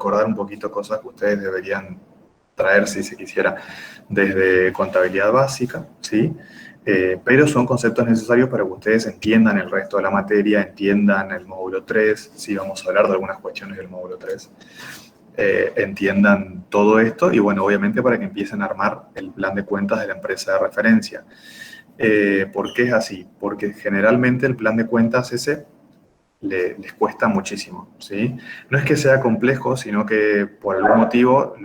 recordar un poquito cosas que ustedes deberían traer si se quisiera desde contabilidad básica, ¿sí? Pero son conceptos necesarios para que ustedes entiendan el resto de la materia, entiendan el módulo 3, sí vamos a hablar de algunas cuestiones del módulo 3, entiendan todo esto y bueno, obviamente para que empiecen a armar el plan de cuentas de la empresa de referencia. ¿Por qué es así? Porque generalmente el plan de cuentas ese les cuesta muchísimo, ¿sí? No es que sea complejo, sino que por algún motivo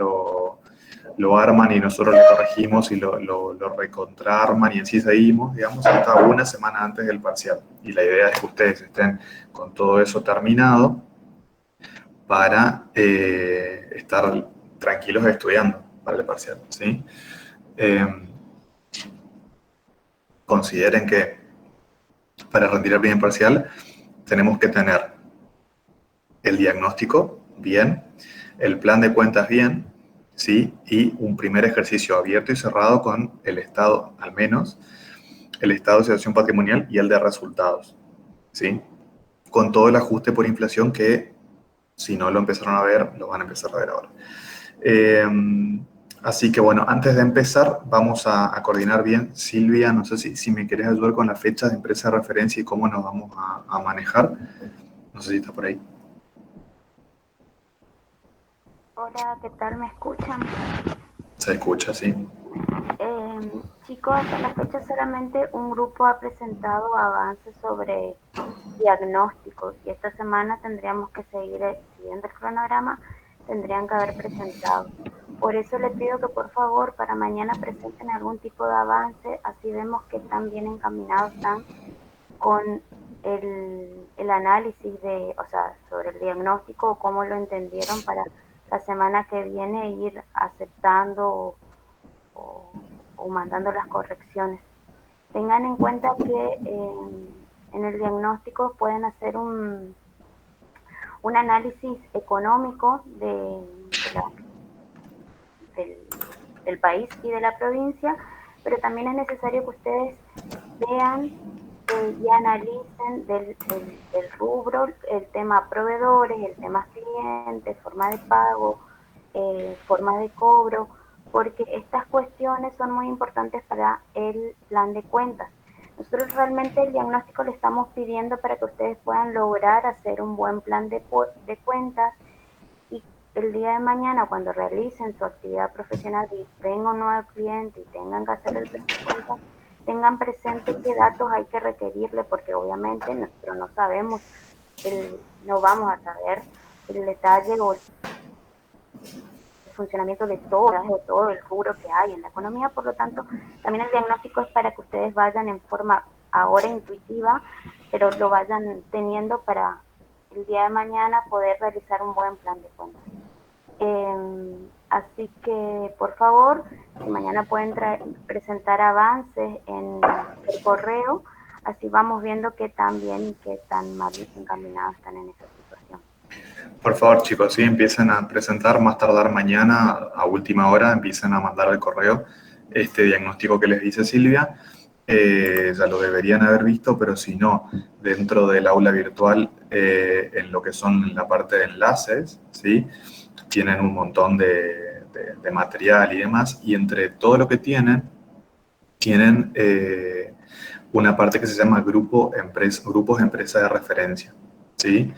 lo arman y nosotros lo corregimos y lo recontraarman y así seguimos, digamos, hasta una semana antes del parcial. Y la idea es que ustedes estén con todo eso terminado para estar tranquilos estudiando para el parcial, ¿sí? Consideren que para rendir el bien parcial tenemos que tener el diagnóstico bien, el plan de cuentas bien, ¿sí? Y un primer ejercicio abierto y cerrado con el estado, al menos, el estado de situación patrimonial y el de resultados, ¿sí? Con todo el ajuste por inflación que, si no lo empezaron a ver, lo van a empezar a ver ahora. Así que bueno, antes de empezar, vamos a coordinar bien. Silvia, no sé si me querés ayudar con las fechas de empresa de referencia y cómo nos vamos a manejar. No sé si está por ahí. Hola, ¿qué tal? ¿Me escuchan? Se escucha, sí. Chicos, hasta la fecha solamente un grupo ha presentado avances sobre diagnósticos y esta semana tendríamos que seguir siguiendo el cronograma, tendrían que haber presentado. Por eso le pido que por favor para mañana presenten algún tipo de avance, así vemos que están bien encaminados están con el análisis de, o sea, sobre el diagnóstico o cómo lo entendieron para la semana que viene ir aceptando o, o mandando las correcciones. Tengan en cuenta que en el diagnóstico pueden hacer un análisis económico del, del país y de la provincia, pero también es necesario que ustedes vean y analicen del rubro el tema proveedores, el tema clientes, forma de pago, forma de cobro, porque estas cuestiones son muy importantes para el plan de cuentas. Nosotros realmente el diagnóstico le estamos pidiendo para que ustedes puedan lograr hacer un buen plan de cuentas y el día de mañana cuando realicen su actividad profesional y venga un nuevo cliente y tengan que hacer el plan de cuentas, tengan presente qué datos hay que requerirle, porque obviamente nosotros no sabemos, no vamos a saber el detalle o el funcionamiento de todo el rubro que hay en la economía, por lo tanto, también el diagnóstico es para que ustedes vayan en forma ahora intuitiva, pero lo vayan teniendo para el día de mañana poder realizar un buen plan de cuentas. Así que, por favor, si mañana pueden presentar avances en el correo, así vamos viendo qué tan bien y qué tan mal encaminados están en esa situación. Por favor, chicos, sí, empiecen a presentar, más tardar mañana, a última hora, empiecen a mandar al correo este diagnóstico que les dice Silvia. Ya lo deberían haber visto, pero si no, dentro del aula virtual, en lo que son la parte de enlaces, ¿sí? Tienen un montón de material y demás, y entre todo lo que tienen una parte que se llama grupos de empresa de referencia, ¿sí?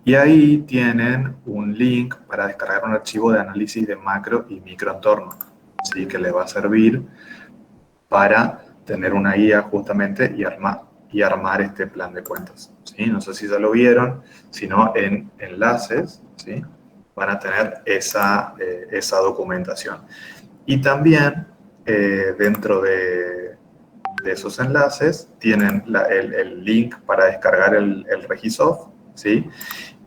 Y ahí tienen un link para descargar un archivo de análisis de macro y microentorno, ¿sí? Que les va a servir para tener una guía justamente y armar este plan de cuentas, ¿sí? No sé si ya lo vieron, sino en enlaces, ¿sí? Van a tener esa documentación. Y también dentro de esos enlaces tienen el link para descargar el Regisoft, ¿sí?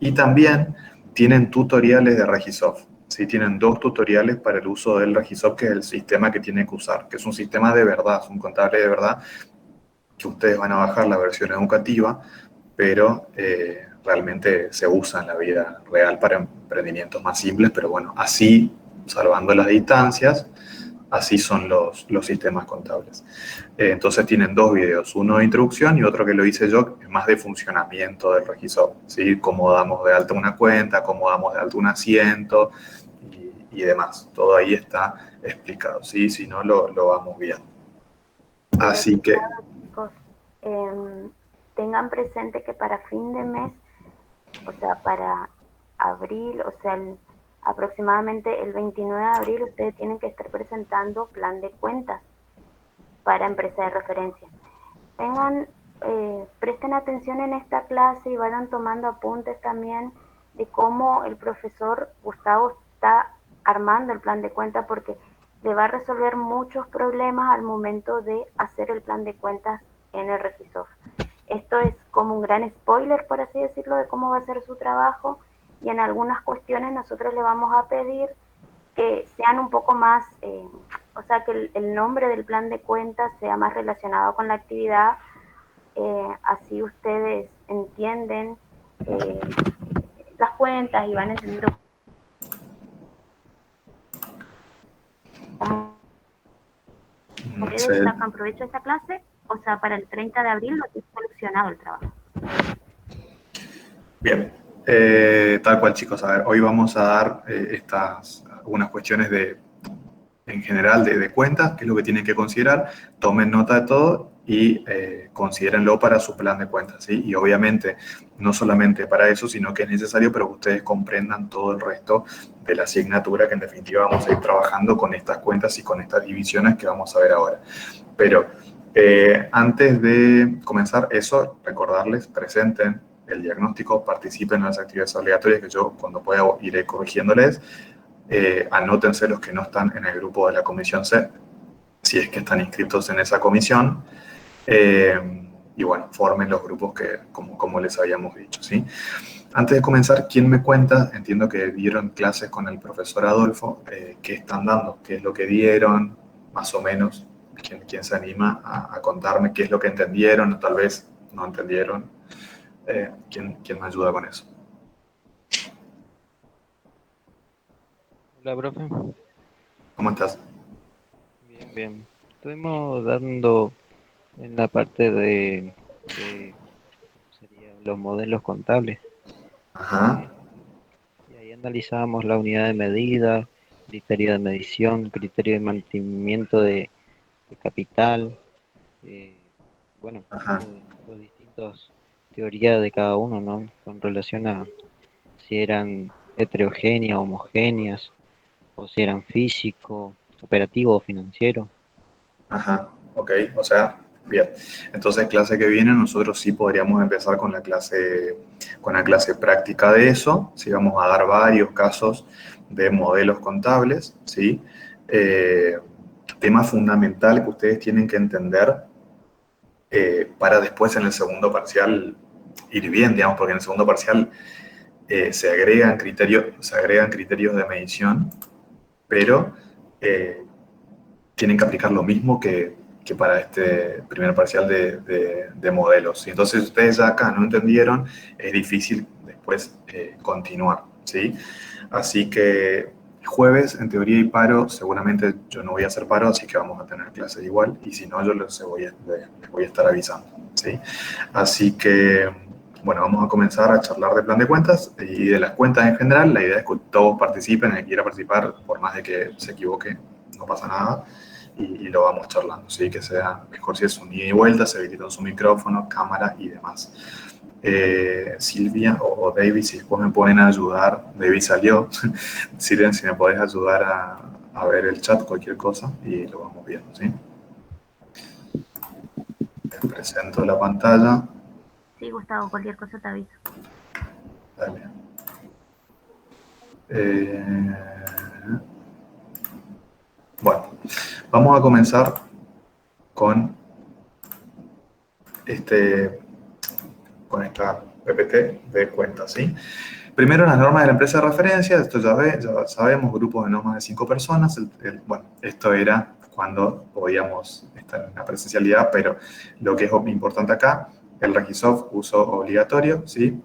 Y también tienen tutoriales de Regisoft, ¿sí? Tienen 2 tutoriales para el uso del Regisoft, que es el sistema que tienen que usar, que es un sistema de verdad, es un contable de verdad, que ustedes van a bajar la versión educativa, pero realmente se usa en la vida real para emprendimientos más simples, pero bueno, así, salvando las distancias, Así son los sistemas contables. Entonces tienen dos videos, uno de introducción y otro que lo hice yo, que es más de funcionamiento del Regisoft, ¿sí? Cómo damos de alta una cuenta, cómo damos de alta un asiento y demás. Todo ahí está explicado, ¿sí? Si no, lo vamos viendo. Así que... Chicos, tengan presente que para fin de mes, o sea, para abril, o sea, aproximadamente el 29 de abril, ustedes tienen que estar presentando plan de cuentas para empresa de referencia. Presten atención en esta clase y vayan tomando apuntes también de cómo el profesor Gustavo está armando el plan de cuentas, porque le va a resolver muchos problemas al momento de hacer el plan de cuentas en el Regisoft. Esto es como un gran spoiler, por así decirlo, de cómo va a ser su trabajo, y en algunas cuestiones nosotros le vamos a pedir que sean un poco más, o sea, que el nombre del plan de cuentas sea más relacionado con la actividad, así ustedes entienden las cuentas y van entendiendo cómo ustedes sacan provecho de esta clase. O sea, para el 30 de abril lo tiene solucionado el trabajo. Bien, tal cual, chicos. A ver, hoy vamos a dar algunas cuestiones en general de cuentas, qué es lo que tienen que considerar. Tomen nota de todo y considérenlo para su plan de cuentas, ¿sí? Y obviamente, no solamente para eso, sino que es necesario, pero que ustedes comprendan todo el resto de la asignatura, que en definitiva vamos a ir trabajando con estas cuentas y con estas divisiones que vamos a ver ahora. Pero antes de comenzar eso, recordarles, presenten el diagnóstico, participen en las actividades obligatorias que yo cuando pueda iré corrigiéndoles. Anótense los que no están en el grupo de la comisión C, si es que están inscritos en esa comisión. Y bueno, formen los grupos que, como les habíamos dicho, ¿sí? Antes de comenzar, ¿quién me cuenta? Entiendo que dieron clases con el profesor Adolfo. ¿Qué están dando? ¿Qué es lo que dieron? Más o menos. ¿Quién se anima a contarme qué es lo que entendieron o tal vez no entendieron? ¿Quién me ayuda con eso? Hola, profe. ¿Cómo estás? Bien, bien. Estuvimos dando en la parte de serían los modelos contables. Ajá. Y ahí analizábamos la unidad de medida, criterio de medición, criterio de mantenimiento de capital. eh, bueno, Ajá. los distintos teorías de cada uno, ¿no? Con relación a si eran heterogéneas, homogéneas, o si eran físico, operativo o financiero. Ajá, ok, o sea, bien. Entonces, clase que viene, nosotros sí podríamos empezar con la clase práctica de eso. Sí, vamos a dar varios casos de modelos contables, ¿sí? Tema fundamental que ustedes tienen que entender para después en el segundo parcial ir bien, digamos, porque en el segundo parcial se agregan criterios de medición, pero tienen que aplicar lo mismo que para este primer parcial de modelos. Y entonces ustedes ya acá no entendieron, es difícil después continuar, ¿sí? Así que jueves, en teoría y paro, seguramente yo no voy a hacer paro, así que vamos a tener clases igual, y si no, yo les voy a estar avisando, ¿sí? Así que, bueno, vamos a comenzar a charlar de plan de cuentas y de las cuentas en general. La idea es que todos participen, el que quiera participar, por más de que se equivoque, no pasa nada. Y lo vamos charlando, ¿sí? Que sea mejor si es un ida y vuelta, se habilitan su micrófono, cámara y demás. Silvia o David, si después me pueden ayudar, David salió, Silvia, si me podés ayudar a ver el chat, cualquier cosa, y lo vamos viendo, ¿sí? Les presento la pantalla. Sí, Gustavo, cualquier cosa te aviso. Dale. Bueno, vamos a comenzar con esta PPT de cuentas, ¿sí? Primero, las normas de la empresa de referencia. Esto ya sabemos, grupos de no más de 5 personas. Bueno, esto era cuando podíamos estar en la presencialidad, pero lo que es importante acá, el Regisoft, uso obligatorio, ¿sí?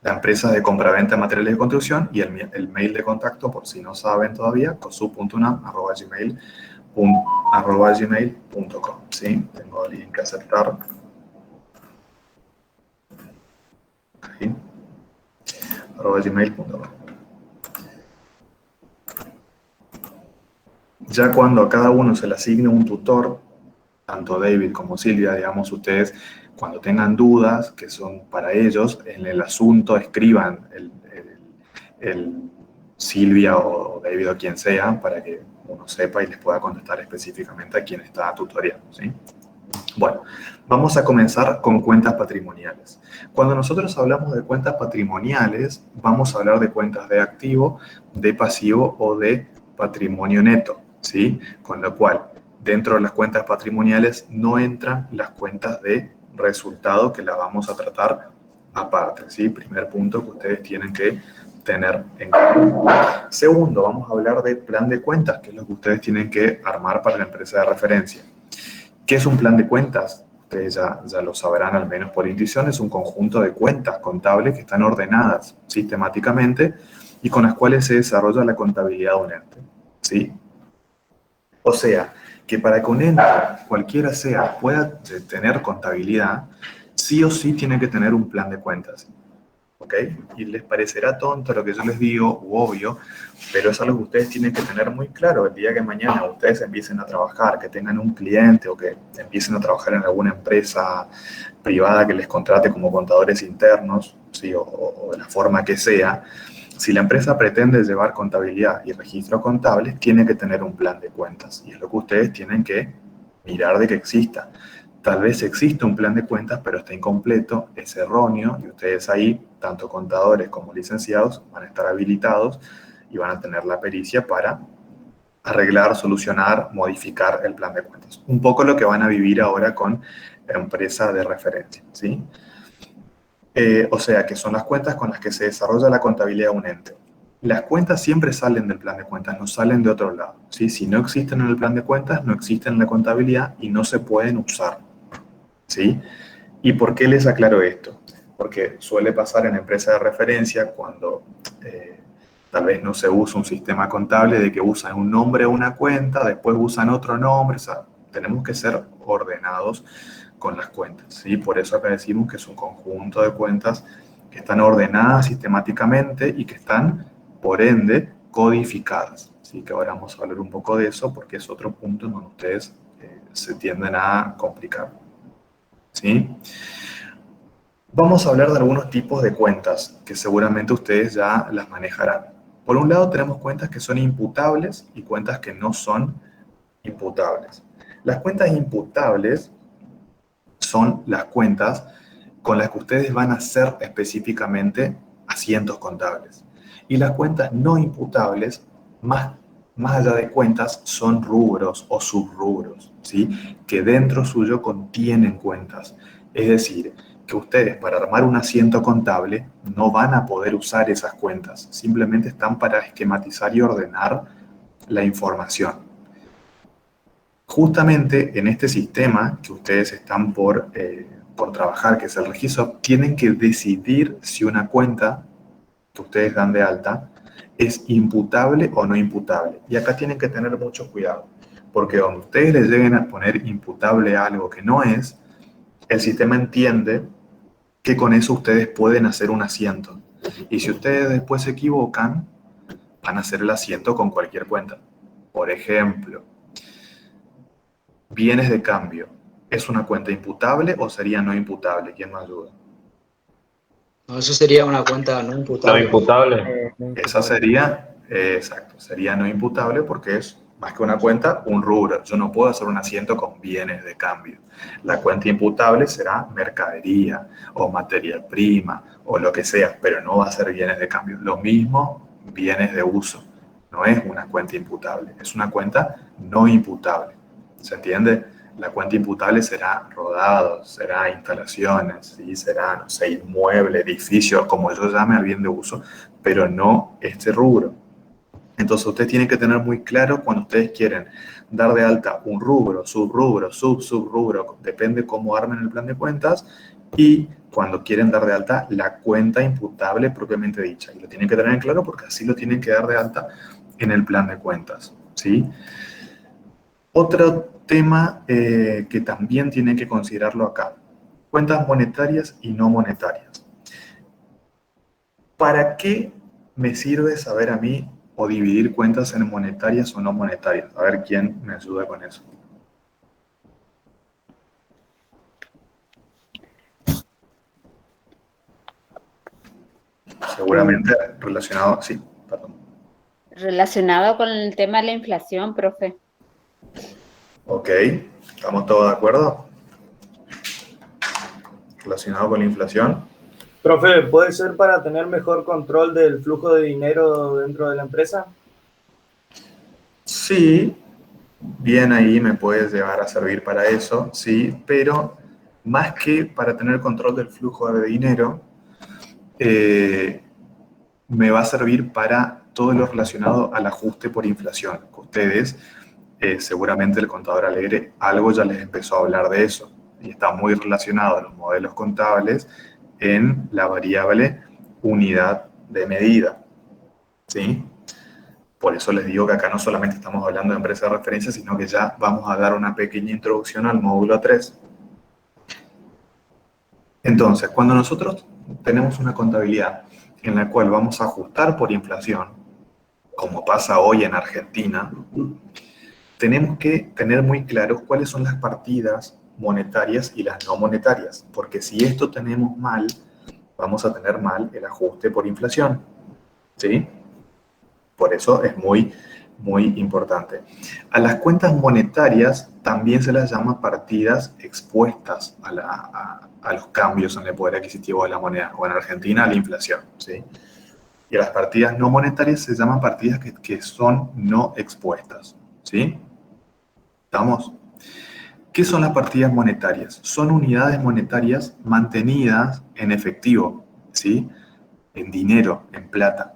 La empresa de compraventa de materiales de construcción y el mail de contacto, por si no saben todavía, cosu.unam@gmail.com. gmail.com, ¿sí? Tengo el link que aceptar. ¿Sí? @gmail.com. Ya cuando a cada uno se le asigne un tutor, tanto David como Silvia, digamos, ustedes cuando tengan dudas que son para ellos, en el asunto escriban el Silvia o David o quien sea para que uno sepa y les pueda contestar específicamente a quien está tutoreando, ¿sí? Bueno, vamos a comenzar con cuentas patrimoniales. Cuando nosotros hablamos de cuentas patrimoniales, vamos a hablar de cuentas de activo, de pasivo o de patrimonio neto, ¿sí? Con lo cual, dentro de las cuentas patrimoniales no entran las cuentas de resultado que las vamos a tratar aparte, ¿sí? Primer punto que ustedes tienen que tener en cuenta. Segundo, vamos a hablar de plan de cuentas, que es lo que ustedes tienen que armar para la empresa de referencia. ¿Qué es un plan de cuentas? Ustedes ya lo sabrán al menos por intuición, es un conjunto de cuentas contables que están ordenadas sistemáticamente y con las cuales se desarrolla la contabilidad de un ente, ¿sí? O sea, que para que un ente, cualquiera sea, pueda tener contabilidad, sí o sí tiene que tener un plan de cuentas, ¿ok? Y les parecerá tonto lo que yo les digo, u obvio, pero es algo que ustedes tienen que tener muy claro el día que mañana ustedes empiecen a trabajar, que tengan un cliente o que empiecen a trabajar en alguna empresa privada que les contrate como contadores internos, ¿sí? o de la forma que sea. Si la empresa pretende llevar contabilidad y registro contable, tiene que tener un plan de cuentas. Y es lo que ustedes tienen que mirar de que exista. Tal vez existe un plan de cuentas, pero está incompleto, es erróneo, y ustedes ahí, tanto contadores como licenciados, van a estar habilitados y van a tener la pericia para arreglar, solucionar, modificar el plan de cuentas. Un poco lo que van a vivir ahora con empresa de referencia, ¿sí? O sea, que son las cuentas con las que se desarrolla la contabilidad de un ente. Las cuentas siempre salen del plan de cuentas, no salen de otro lado, ¿sí? Si no existen en el plan de cuentas, no existen en la contabilidad y no se pueden usar, ¿sí? ¿Y por qué les aclaro esto? Porque suele pasar en empresas de referencia cuando tal vez no se usa un sistema contable de que usan un nombre o una cuenta, después usan otro nombre, o sea, tenemos que ser ordenados con las cuentas, ¿sí? Por eso acá decimos que es un conjunto de cuentas que están ordenadas sistemáticamente y que están, por ende, codificadas. Así que ahora vamos a hablar un poco de eso porque es otro punto en donde ustedes se tienden a complicar, ¿sí? Vamos a hablar de algunos tipos de cuentas que seguramente ustedes ya las manejarán. Por un lado tenemos cuentas que son imputables y cuentas que no son imputables. Las cuentas imputables son las cuentas con las que ustedes van a hacer específicamente asientos contables. Y las cuentas no imputables, más allá de cuentas, son rubros o subrubros, ¿sí? Que dentro suyo contienen cuentas. Es decir, que ustedes para armar un asiento contable no van a poder usar esas cuentas. Simplemente están para esquematizar y ordenar la información. Justamente en este sistema que ustedes están por trabajar, que es el registro, tienen que decidir si una cuenta que ustedes dan de alta es imputable o no imputable. Y acá tienen que tener mucho cuidado, porque donde ustedes les lleguen a poner imputable a algo que no es, el sistema entiende que con eso ustedes pueden hacer un asiento. Y si ustedes después se equivocan, van a hacer el asiento con cualquier cuenta. Por ejemplo, bienes de cambio. ¿Es una cuenta imputable o sería no imputable? ¿Quién me ayuda? No, eso sería una cuenta no No imputable. imputable. Esa sería, exacto, sería no imputable porque es más que una cuenta, un rubro. Yo no puedo hacer un asiento con bienes de cambio. La cuenta imputable será mercadería o materia prima o lo que sea, pero no va a ser bienes de cambio. Lo mismo, bienes de uso. No es una cuenta imputable, es una cuenta no imputable. ¿Se entiende? La cuenta imputable será rodados, será instalaciones, ¿sí? Será, no sé, inmueble, edificio, como yo llame al bien de uso, pero no este rubro. Entonces ustedes tienen que tener muy claro cuando ustedes quieren dar de alta un rubro, subrubro, subrubro, depende cómo armen el plan de cuentas, y cuando quieren dar de alta la cuenta imputable propiamente dicha. Y lo tienen que tener en claro porque así lo tienen que dar de alta en el plan de cuentas, ¿sí? Otro tema que también tienen que considerarlo acá, cuentas monetarias y no monetarias. ¿Para qué me sirve saber a mí o dividir cuentas en monetarias o no monetarias? A ver quién me ayuda con eso. Seguramente relacionado, sí, perdón. Relacionado con el tema de la inflación, profe. Ok, ¿estamos todos de acuerdo? Relacionado con la inflación. Profe, ¿puede ser para tener mejor control del flujo de dinero dentro de la empresa? Sí, bien ahí me puede llegar a servir para eso, sí, pero más que para tener control del flujo de dinero, me va a servir para todo lo relacionado al ajuste por inflación. Ustedes, seguramente el contador alegre, algo ya les empezó a hablar de eso, y está muy relacionado a los modelos contables en la variable unidad de medida, ¿sí? Por eso les digo que acá no solamente estamos hablando de empresa de referencia, sino que ya vamos a dar una pequeña introducción al módulo 3. Entonces, cuando nosotros tenemos una contabilidad en la cual vamos a ajustar por inflación, como pasa hoy en Argentina, tenemos que tener muy claros cuáles son las partidas monetarias y las no monetarias, porque si esto tenemos mal, vamos a tener mal el ajuste por inflación, ¿sí? Por eso es muy importante. A las cuentas monetarias también se las llama partidas expuestas a los cambios en el poder adquisitivo de la moneda, o en Argentina a la inflación, ¿sí? Y a las partidas no monetarias se llaman partidas que son no expuestas, ¿sí? ¿Estamos? ¿Qué son las partidas monetarias? Son unidades monetarias mantenidas en efectivo, ¿sí? En dinero, en plata,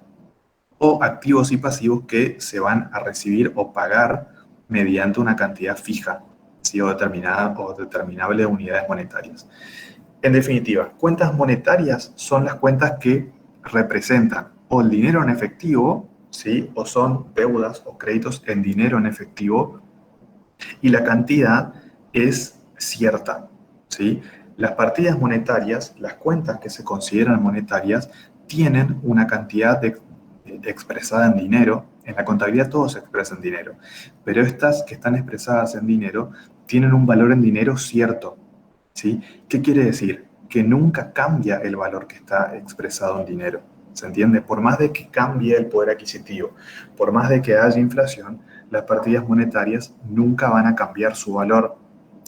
o activos y pasivos que se van a recibir o pagar mediante una cantidad fija, ¿sí? O determinada o determinable de unidades monetarias. En definitiva, cuentas monetarias son las cuentas que representan o el dinero en efectivo, ¿sí? O son deudas o créditos en dinero en efectivo, y la cantidad es cierta, ¿sí? Las partidas monetarias, las cuentas que se consideran monetarias, tienen una cantidad expresada en dinero. En la contabilidad todo se expresa en dinero, pero estas que están expresadas en dinero tienen un valor en dinero cierto, ¿sí? ¿Qué quiere decir? Que nunca cambia el valor que está expresado en dinero, ¿se entiende? Por más de que cambie el poder adquisitivo, por más de que haya inflación, las partidas monetarias nunca van a cambiar su valor.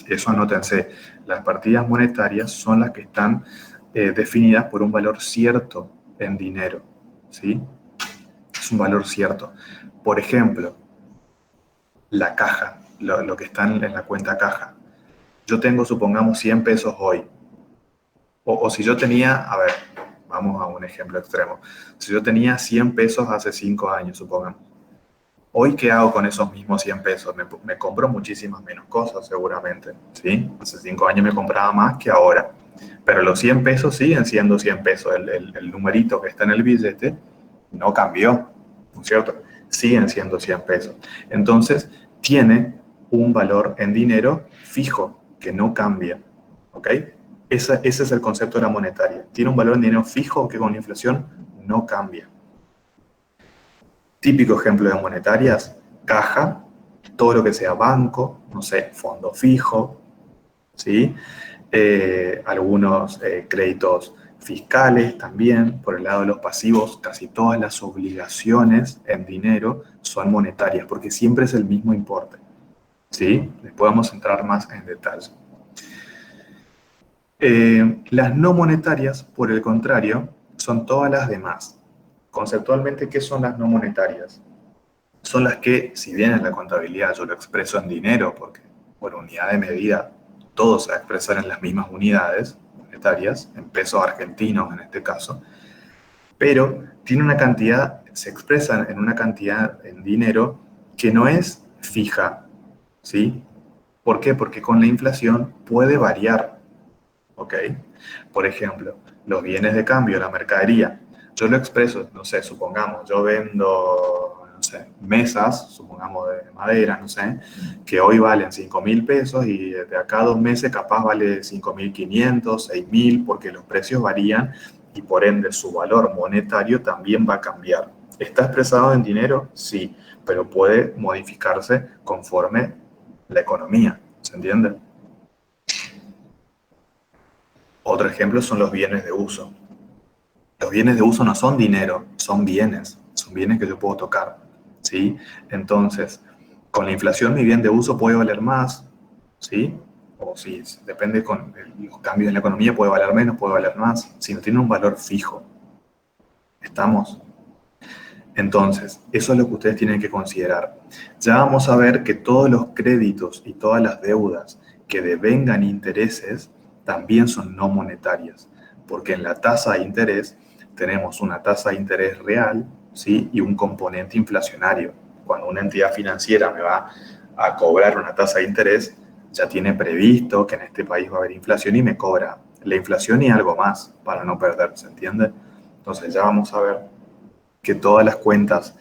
Eso anótense. Las partidas monetarias son las que están definidas por un valor cierto en dinero, ¿sí? Es un valor cierto. Por ejemplo, la caja, lo que está en la cuenta caja. Yo tengo, supongamos, 100 pesos hoy. O si yo tenía, a ver, vamos a un ejemplo extremo. Si yo tenía 100 pesos hace 5 años, supongamos. Hoy, ¿qué hago con esos mismos 100 pesos? Me compro muchísimas menos cosas, seguramente, ¿sí? Hace 5 años me compraba más que ahora. Pero los 100 pesos siguen siendo 100 pesos. El numerito que está en el billete no cambió, ¿no es cierto? Siguen siendo 100 pesos. Entonces, tiene un valor en dinero fijo, que no cambia, ¿ok? Ese es el concepto de la monetaria. Tiene un valor en dinero fijo que con la inflación no cambia. Típico ejemplo de monetarias, caja, todo lo que sea banco, no sé, fondo fijo, ¿sí? Algunos créditos fiscales también. Por el lado de los pasivos, casi todas las obligaciones en dinero son monetarias, porque siempre es el mismo importe, ¿sí? Después vamos a entrar más en detalle. Las no monetarias, por el contrario, son todas las demás. Conceptualmente, ¿qué son las no monetarias? Son las que, si bien en la contabilidad yo lo expreso en dinero, porque por unidad de medida todo se va a expresar en las mismas unidades monetarias, en pesos argentinos en este caso, pero tiene una cantidad, se expresan en una cantidad en dinero que no es fija, ¿sí? ¿Por qué? Porque con la inflación puede variar, ¿ok? Por ejemplo, los bienes de cambio, la mercadería, yo lo expreso, no sé, supongamos, yo vendo, no sé, mesas, supongamos, supongamos de madera, no sé, que hoy valen 5.000 pesos y de acá a 2 meses capaz vale 5.500, 6.000, porque los precios varían y por ende su valor monetario también va a cambiar. ¿Está expresado en dinero? Sí, pero puede modificarse conforme la economía, ¿se entiende? Otro ejemplo son los bienes de uso. Los bienes de uso no son dinero, son bienes que yo puedo tocar, ¿sí? Entonces, con la inflación mi bien de uso puede valer más, ¿sí? O si depende con los cambios en la economía, puede valer menos, puede valer más, si no tiene un valor fijo. ¿Estamos? Entonces, eso es lo que ustedes tienen que considerar. Ya vamos a ver que todos los créditos y todas las deudas que devengan intereses también son no monetarias, porque en la tasa de interés tenemos una tasa de interés real, ¿sí? Y un componente inflacionario. Cuando una entidad financiera me va a cobrar una tasa de interés, ya tiene previsto que en este país va a haber inflación y me cobra la inflación y algo más para no perder, ¿se entiende? Entonces ya vamos a ver que todas las cuentas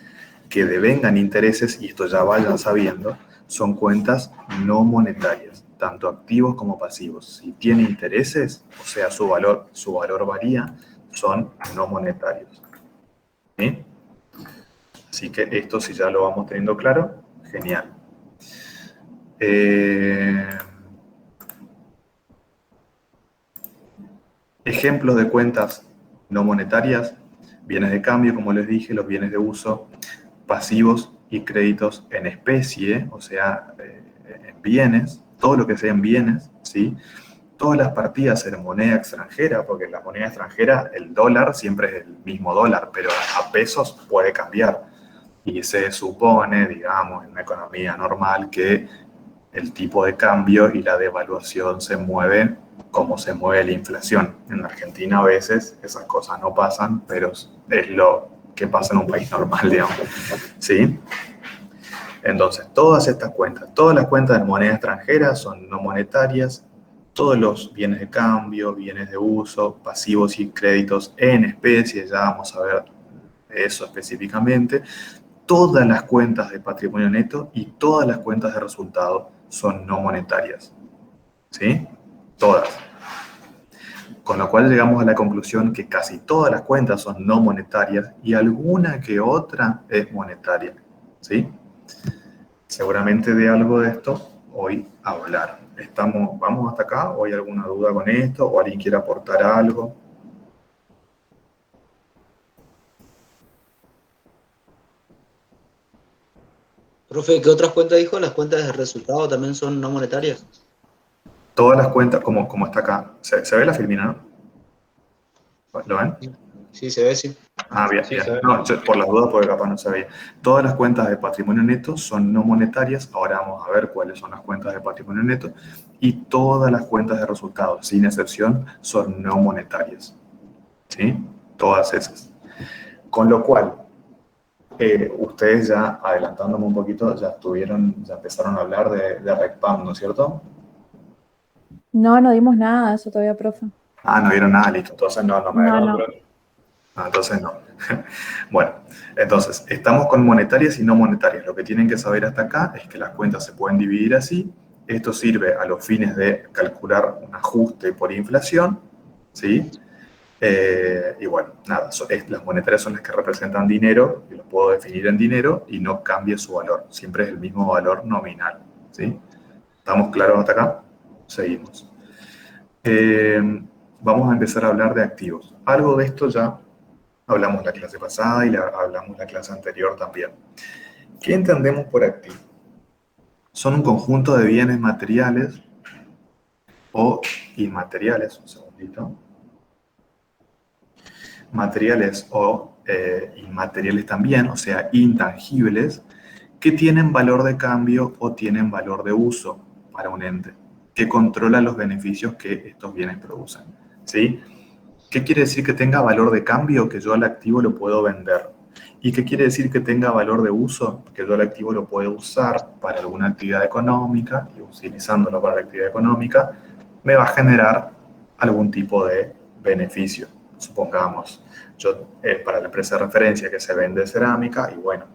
que devengan intereses, y esto ya vayan sabiendo, son cuentas no monetarias, tanto activos como pasivos. Si tiene intereses, o sea, su valor varía, son no monetarios. ¿Sí? Así que esto, si ya lo vamos teniendo claro, genial. Ejemplos de cuentas no monetarias: bienes de cambio, como les dije, los bienes de uso, pasivos y créditos en especie, o sea, en bienes, todo lo que sea en bienes, ¿sí? Todas las partidas en moneda extranjera, porque en la moneda extranjera el dólar siempre es el mismo dólar, pero a pesos puede cambiar. Y se supone, digamos, en una economía normal que el tipo de cambio y la devaluación se mueven como se mueve la inflación. En Argentina a veces esas cosas no pasan, pero es lo que pasa en un país normal, digamos. ¿Sí? Entonces, todas estas cuentas, todas las cuentas de moneda extranjera son no monetarias, todos los bienes de cambio, bienes de uso, pasivos y créditos en especie, ya vamos a ver eso específicamente, todas las cuentas de patrimonio neto y todas las cuentas de resultado son no monetarias. ¿Sí? Todas. Con lo cual llegamos a la conclusión que casi todas las cuentas son no monetarias y alguna que otra es monetaria. ¿Sí? Seguramente de algo de esto hoy hablar. ¿Vamos hasta acá? ¿O hay alguna duda con esto? ¿O alguien quiere aportar algo? Profe, ¿qué otras cuentas dijo? ¿Las cuentas de resultado también son no monetarias? Todas las cuentas, como está acá. ¿Se ve la filmina, no? ¿Lo ven? Sí, se ve, sí. Ah, bien, Sí, bien. se ve. No, por las dudas, porque capaz no sabía. Todas las cuentas de patrimonio neto son no monetarias. Ahora vamos a ver cuáles son las cuentas de patrimonio neto. Y todas las cuentas de resultados, sin excepción, son no monetarias. ¿Sí? Todas esas. Con lo cual, ustedes ya, adelantándome un poquito, ya empezaron a hablar de RECPAM, ¿no es cierto? No, no dimos nada de eso todavía, profe. Ah, no vieron nada, listo. Entonces no me No, adelanto. no. No, entonces no. Bueno, entonces, estamos con monetarias y no monetarias. Lo que tienen que saber hasta acá es que las cuentas se pueden dividir así. Esto sirve a los fines de calcular un ajuste por inflación, ¿sí? Y bueno, nada, las monetarias son las que representan dinero, y lo puedo definir en dinero y no cambia su valor. Siempre es el mismo valor nominal, ¿sí? ¿Estamos claros hasta acá? Seguimos. Vamos a empezar a hablar de activos. Algo de esto ya hablamos la clase pasada y hablamos la clase anterior también. ¿Qué entendemos por activo? Son un conjunto de bienes materiales o inmateriales, un segundito. Materiales o inmateriales también, o sea, intangibles, que tienen valor de cambio o tienen valor de uso para un ente, que controla los beneficios que estos bienes producen. ¿Sí? ¿Qué quiere decir que tenga valor de cambio? Que yo al activo lo puedo vender. ¿Y qué quiere decir que tenga valor de uso? Que yo el activo lo puedo usar para alguna actividad económica y utilizándolo para la actividad económica me va a generar algún tipo de beneficio. Supongamos, yo para la empresa de referencia que se vende cerámica y bueno,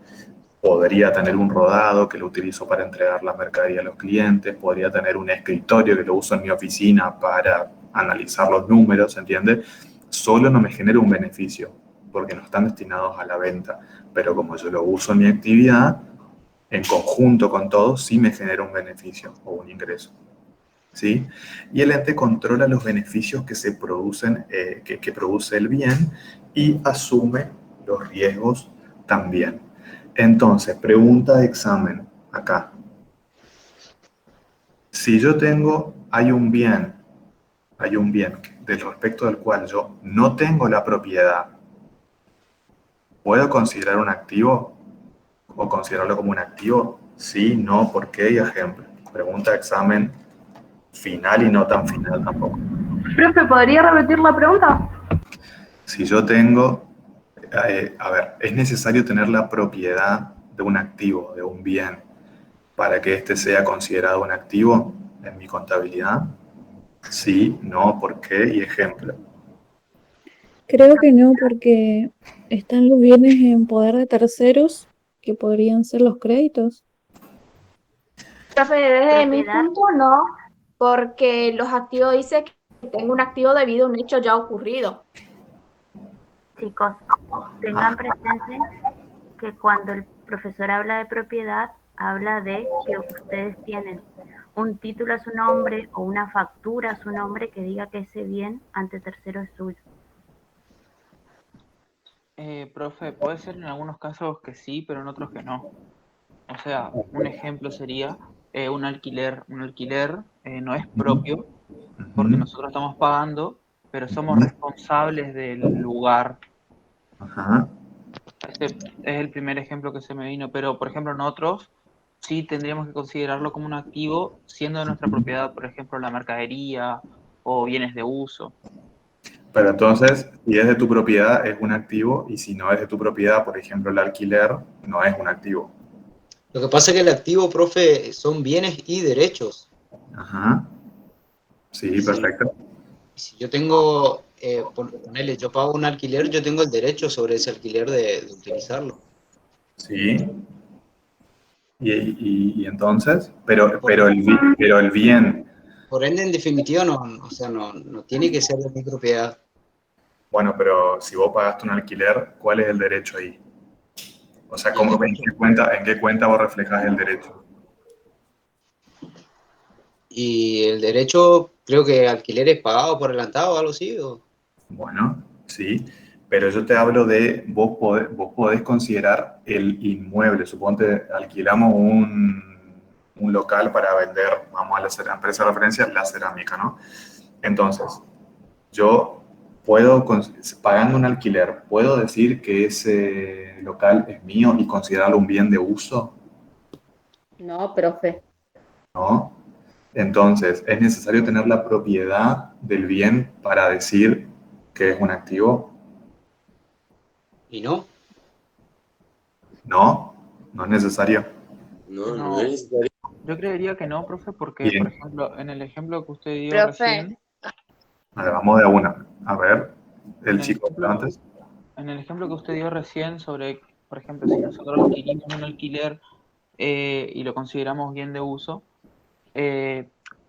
podría tener un rodado que lo utilizo para entregar la mercadería a los clientes, podría tener un escritorio que lo uso en mi oficina para analizar los números, ¿entiendes? Solo no me genera un beneficio, porque no están destinados a la venta, pero como yo lo uso en mi actividad, en conjunto con todo, sí me genera un beneficio o un ingreso. ¿Sí? Y el ente controla los beneficios que se producen, que produce el bien y asume los riesgos también. Entonces, pregunta de examen acá. Si yo hay un bien del respecto del cual yo no tengo la propiedad, ¿puedo considerar un activo o considerarlo como un activo? Sí, no, ¿por qué? Y ejemplo. Pregunta de examen final y no tan final tampoco. Profe, ¿podría repetir la pregunta? Si yo tengo, es necesario tener la propiedad de un activo, de un bien, para que éste sea considerado un activo en mi contabilidad. Sí, no, ¿por qué? Y ejemplo. Creo que no, porque están los bienes en poder de terceros, que podrían ser los créditos. Profe, desde mi Propiedad. punto no, porque los activos dice que tengo un activo debido a un hecho ya ocurrido. Chicos, tengan presente que cuando el profesor habla de propiedad, habla de que ustedes tienen un título a su nombre o una factura a su nombre que diga que ese bien ante tercero es suyo. Profe, puede ser en algunos casos que sí, pero en otros que no. O sea, un ejemplo sería un alquiler. Un alquiler no es propio porque nosotros estamos pagando, pero somos responsables del lugar. Ajá. Este es el primer ejemplo que se me vino, pero por ejemplo en otros sí tendríamos que considerarlo como un activo, siendo de nuestra propiedad, por ejemplo, la mercadería o bienes de uso. Pero entonces, si es de tu propiedad, es un activo, y si no es de tu propiedad, por ejemplo, el alquiler, no es un activo. Lo que pasa es que el activo, profe, son bienes y derechos. Ajá. Sí, perfecto. Si yo tengo, ponele, yo pago un alquiler, yo tengo el derecho sobre ese alquiler de utilizarlo. Sí. Y entonces, pero el bien, Por ende, en definitiva, no, o sea, no tiene que ser de mi propiedad. bueno, pero si vos pagaste un alquiler, ¿cuál es el derecho ahí? O sea, Y el en qué cuenta vos reflejás el derecho? Y el derecho, creo que alquiler es pagado por adelantado o algo así. Bueno, sí, pero yo te hablo de, vos podés considerar el inmueble. Suponte alquilamos un local para vender, vamos a la empresa de referencia, la cerámica, ¿no? Entonces, yo puedo, pagando un alquiler, ¿puedo decir que ese local es mío y considerarlo un bien de uso? No, profe. ¿No? Entonces, ¿es necesario tener la propiedad del bien para decir que es un activo? ¿Y no? No, no es necesario. No es necesario. Yo creería que no, profe, porque, Bien. por ejemplo, en el ejemplo que usted dio Profe. recién, Vale, vamos de a una. A ver, el en el chico ejemplo, antes. en el ejemplo que usted dio recién sobre, por ejemplo, si nosotros adquirimos un alquiler y lo consideramos bien de uso,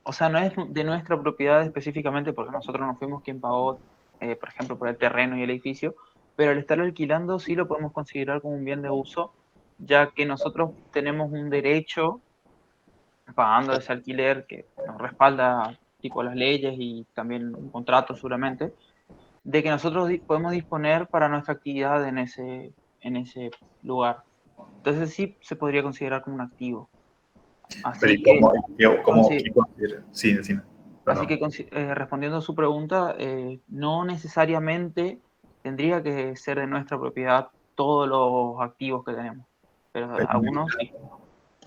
o sea, no es de nuestra propiedad específicamente porque nosotros no fuimos quien pagó, por ejemplo, por el terreno y el edificio, pero al estarlo alquilando sí lo podemos considerar como un bien de uso, ya que nosotros tenemos un derecho pagando ese alquiler que nos respalda tipo las leyes y también un contrato seguramente, de que nosotros podemos disponer para nuestra actividad en ese lugar. Entonces sí se podría considerar como un activo. Pero Así ¿y que, qué considera? Sí, decime. así que Perdón. respondiendo a su pregunta, no necesariamente tendría que ser de nuestra propiedad todos los activos que tenemos, pero Pero algunos sí.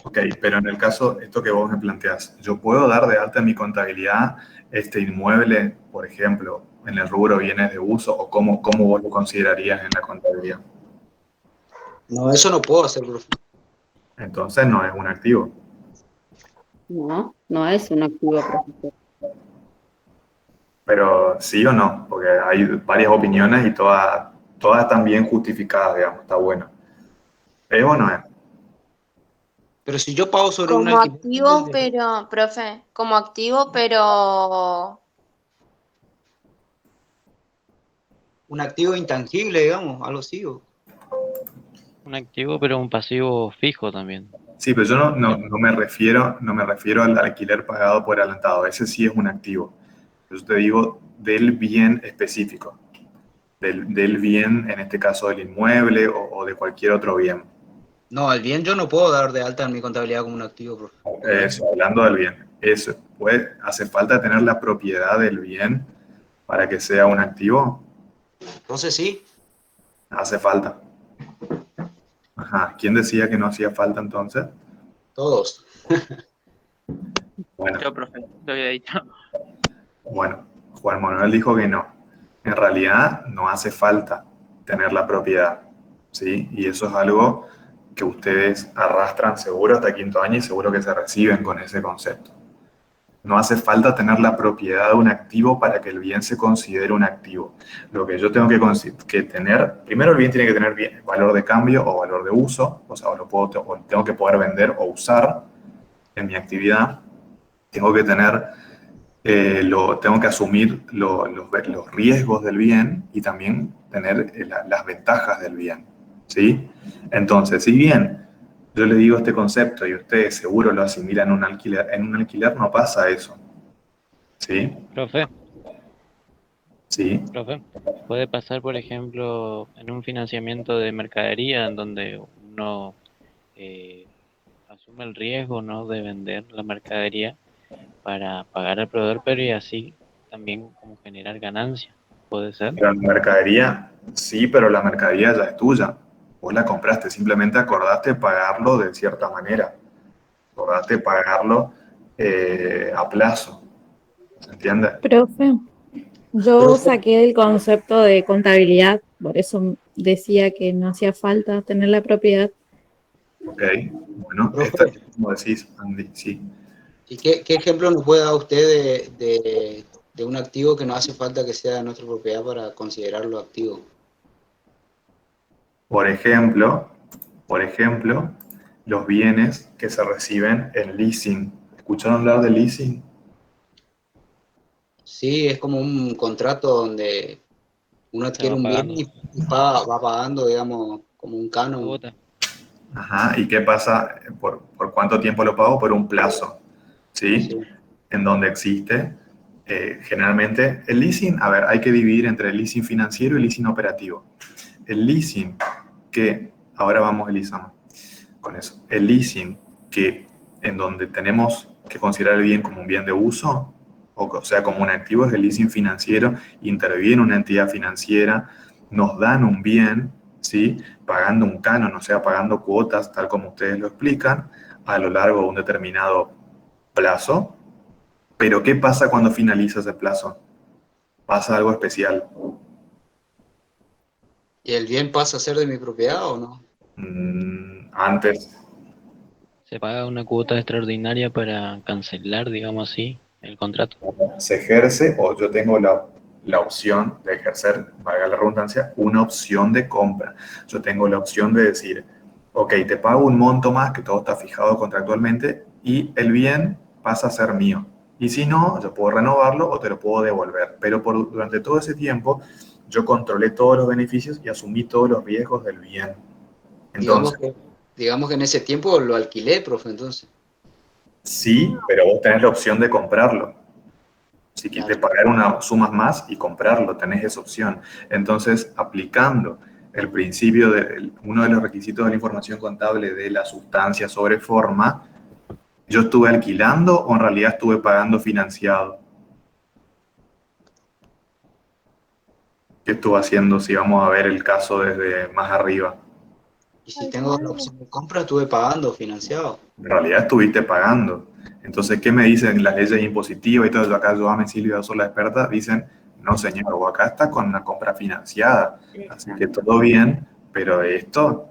ok, pero en el caso, esto que vos me planteás, ¿yo puedo dar de alta en mi contabilidad este inmueble, por ejemplo, en el rubro bienes de uso, o cómo vos lo considerarías en la contabilidad? No, eso no puedo hacer, profe. Entonces no es un activo. No, no es un activo, profesor. Pero sí o no, porque hay varias opiniones y todas están bien justificadas, digamos, está bueno. ¿Es o no es? Pero si yo pago sobre un Como alquiler, activo, pero, profe, como activo, pero un activo intangible, digamos, algo así. Un activo, pero un pasivo fijo también. Sí, pero yo no me refiero al alquiler pagado por adelantado. Ese sí es un activo. Yo te digo del bien específico, del bien, en este caso del inmueble o de cualquier otro bien. No, el bien yo no puedo dar de alta en mi contabilidad como un activo, profe. Eso, hablando del bien. Eso, ¿hace falta tener la propiedad del bien para que sea un activo? Entonces sí, Hace falta. Ajá. ¿Quién decía que no hacía falta entonces? todos. Bueno, Yo, profe, lo había dicho. bueno, Juan Manuel dijo que no. En realidad no hace falta tener la propiedad, ¿sí? Y eso es algo que ustedes arrastran seguro hasta quinto año y seguro que se reciben con ese concepto. No hace falta tener la propiedad de un activo para que el bien se considere un activo. Lo que yo tengo que tener, primero el bien tiene que tener valor de cambio o valor de uso, o sea, o tengo que poder vender o usar en mi actividad. Tengo que tener, tengo que asumir los riesgos del bien y también tener las ventajas del bien, ¿sí? Entonces, si bien yo le digo este concepto y ustedes seguro lo asimilan en un alquiler no pasa eso, ¿sí? Profe, Sí, profe, puede pasar, por ejemplo, en un financiamiento de mercadería en donde uno eh, asume el riesgo, ¿no?, de vender la mercadería para pagar al proveedor, pero y así también como generar ganancia. ¿Puede ser? pero la mercadería, sí, pero la mercadería ya es tuya. Vos la compraste, simplemente acordaste pagarlo de cierta manera. Acordaste pagarlo a plazo. ¿Se entiende? Profe, yo Profe, saqué el concepto de contabilidad, por eso decía que no hacía falta tener la propiedad. Ok, bueno, profe, esto es como decís, Andy, sí. ¿y qué ejemplo nos puede dar usted de un activo que no hace falta que sea de nuestra propiedad para considerarlo activo? Por ejemplo, por ejemplo, los bienes que se reciben en leasing. ¿Escucharon hablar de leasing? Sí, es como un contrato donde uno Se adquiere va un bien pagando y va pagando, digamos, como un una canon. cuota. Ajá, ¿y qué pasa? ¿Por cuánto tiempo lo pago? Por un plazo, ¿sí? Sí. En donde existe generalmente el leasing. A ver, hay que dividir entre el leasing financiero y el leasing operativo. El leasing que, ahora vamos, Elisa, con eso. El leasing que en donde tenemos que considerar el bien como un bien de uso, o sea, como un activo, es el leasing financiero. Interviene una entidad financiera, nos dan un bien, ¿sí? Pagando un canon, o sea, pagando cuotas, tal como ustedes lo explican, a lo largo de un determinado plazo. Pero ¿qué pasa cuando finaliza ese plazo? Pasa algo especial. ¿Y el bien pasa a ser de mi propiedad o no? Antes Se paga una cuota extraordinaria para cancelar, digamos así, el contrato. se ejerce, o yo tengo la opción de ejercer, valga la redundancia, una opción de compra. Yo tengo la opción de decir, ok, te pago un monto más, que todo está fijado contractualmente, y el bien pasa a ser mío. Y si no, yo puedo renovarlo o te lo puedo devolver. Pero durante todo ese tiempo, yo controlé todos los beneficios y asumí todos los riesgos del bien. Digamos Entonces, que, digamos que en ese tiempo lo alquilé, profe, entonces. sí, pero vos tenés la opción de comprarlo. Si quieres Claro. pagar una suma más y comprarlo, tenés esa opción. Entonces, aplicando el principio de uno de los requisitos de la información contable de la sustancia sobre forma, ¿yo estuve alquilando o en realidad estuve pagando financiado? ¿Qué estuve haciendo si vamos a ver el caso desde más arriba? Y si tengo la opción de compra, estuve pagando financiado. En realidad estuviste pagando. Entonces, ¿qué me dicen las leyes impositivas y todo eso? Acá Joame Silvia, soy la experta, dicen, no señor, vos acá está con una compra financiada, así que todo bien, pero esto,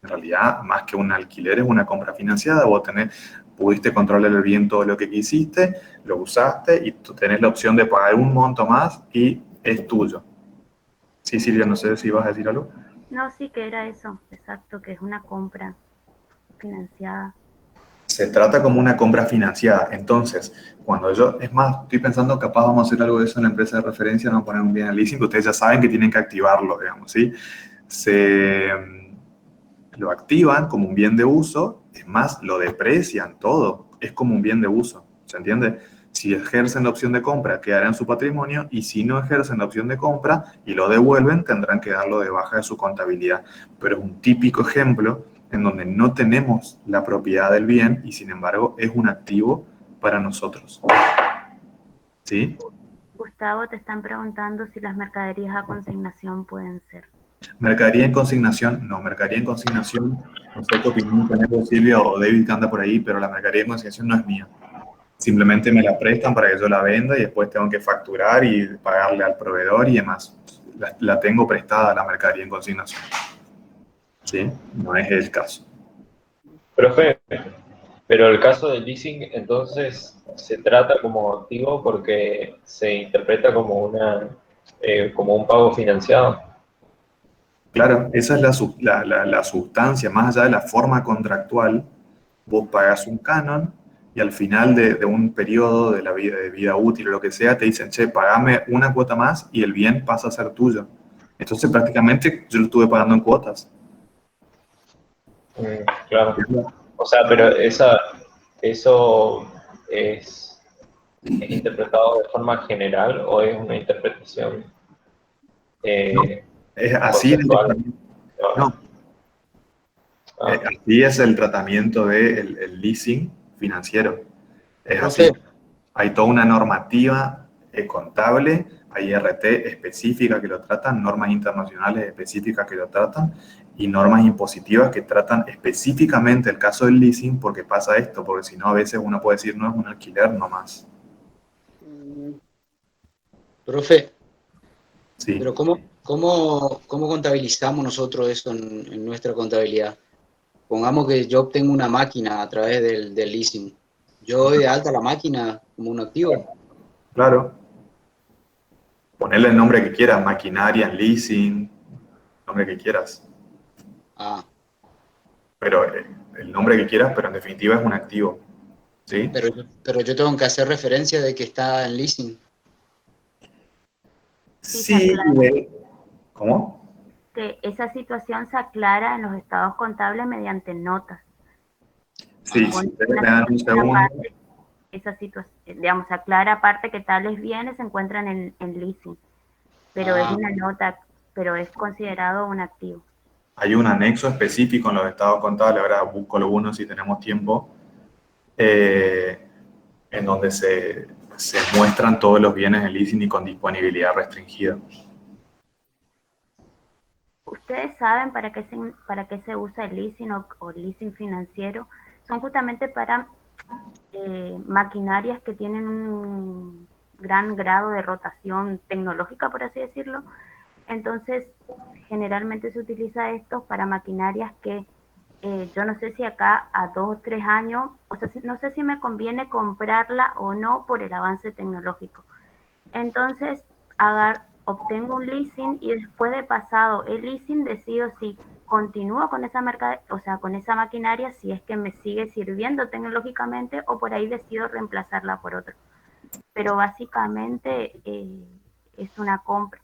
en realidad, más que un alquiler, es una compra financiada. Vos pudiste controlar bien todo lo que quisiste, lo usaste y tú tenés la opción de pagar un monto más y es tuyo. Sí, Silvia, no sé si vas a decir algo. No, sí que era eso, exacto, que es una compra financiada. se trata como una compra financiada. Entonces, cuando yo, es más, estoy pensando, capaz vamos a hacer algo de eso en la empresa de referencia, no poner un bien en leasing, que ustedes ya saben que tienen que activarlo, digamos, ¿sí? Lo activan como un bien de uso, es más, lo deprecian todo, es como un bien de uso, ¿se entiende? Si ejercen la opción de compra, quedará en su patrimonio, y si no ejercen la opción de compra y lo devuelven, tendrán que darlo de baja de su contabilidad. Pero es un típico ejemplo en donde no tenemos la propiedad del bien y sin embargo es un activo para nosotros. ¿Sí? Gustavo, te están preguntando si las mercaderías a consignación pueden ser. Mercadería en consignación, no, mercadería en consignación, no sé qué opinión tenés Silvia o David que anda por ahí, pero la mercadería en consignación no es mía. Simplemente me la prestan para que yo la venda y después tengo que facturar y pagarle al proveedor y demás. La tengo prestada la mercadería en consignación. ¿Sí? No es el caso. Profe, pero el caso del leasing entonces se trata como activo porque se interpreta como como un pago financiado. Claro, esa es la sustancia, más allá de la forma contractual, vos pagás un canon y al final de un periodo de la vida útil o lo que sea, te dicen, che, pagame una cuota más y el bien pasa a ser tuyo. Entonces prácticamente yo lo estuve pagando en cuotas. Claro. O sea, pero eso es interpretado de forma general o es una interpretación Es así, no. Así es el tratamiento del leasing financiero. Es así. Hay toda una normativa contable, hay IRT específicas que lo tratan, normas internacionales específicas que lo tratan y normas impositivas que tratan específicamente el caso del leasing porque pasa esto, porque si no a veces uno puede decir no es un alquiler nomás. Profe, sí. Pero ¿cómo contabilizamos nosotros eso en nuestra contabilidad? Pongamos que yo obtengo una máquina a través del leasing. ¿Yo doy de alta la máquina como un activo? Claro. Ponerle el nombre que quieras, maquinaria, leasing, nombre que quieras. Pero el nombre que quieras, pero en definitiva es un activo. ¿Sí? Pero yo tengo que hacer referencia de que está en leasing. Sí, ¿cómo? Que esa situación se aclara en los estados contables mediante notas. Sí, si ustedes me dan un segundo. Esa situación, digamos, se aclara aparte que tales bienes se encuentran en leasing, pero es una nota, pero es considerado un activo. Hay un anexo específico en los estados contables, ahora busco alguno si tenemos tiempo, en donde se muestran todos los bienes en leasing y con disponibilidad restringida. ¿Ustedes saben para qué se usa el leasing o leasing financiero? Son justamente para maquinarias que tienen un gran grado de rotación tecnológica, por así decirlo. Entonces, generalmente se utiliza esto para maquinarias que yo no sé si acá a 2 o 3 años, o sea, no sé si me conviene comprarla o no por el avance tecnológico. Entonces, obtengo un leasing y después de pasado el leasing decido si continúo con esa con esa maquinaria, si es que me sigue sirviendo tecnológicamente o por ahí decido reemplazarla por otra. Pero básicamente es una compra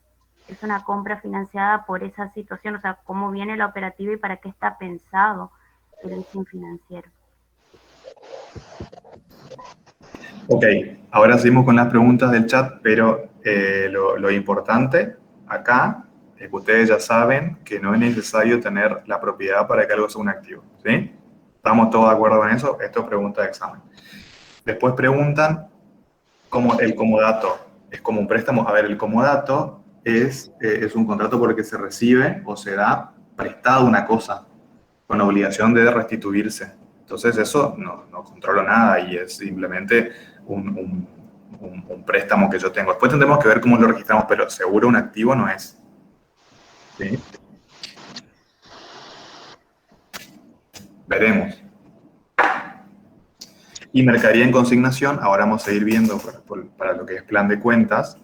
financiada por esa situación, o sea, cómo viene la operativa y para qué está pensado el leasing financiero. Ok, ahora seguimos con las preguntas del chat, pero lo importante acá es que ustedes ya saben que no es necesario tener la propiedad para que algo sea un activo, ¿sí? ¿Estamos todos de acuerdo con eso? Esto es pregunta de examen. Después preguntan como el comodato. Es como un préstamo. A ver, el comodato es un contrato por el que se recibe o se da prestado una cosa con obligación de restituirse. Entonces eso no controlo nada y es simplemente un préstamo que yo tengo. Después tendremos que ver cómo lo registramos, pero seguro un activo no es. ¿Sí? Veremos. Y mercadería en consignación, ahora vamos a ir viendo para lo que es plan de cuentas.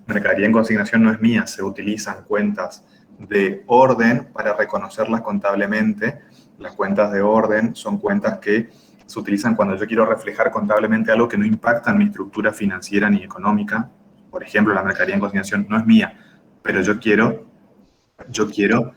Mercadería en consignación no es mía, se utilizan cuentas de orden para reconocerlas contablemente. Las cuentas de orden son cuentas que se utilizan cuando yo quiero reflejar contablemente algo que no impacta en mi estructura financiera ni económica. Por ejemplo, la mercadería en consignación no es mía, pero yo quiero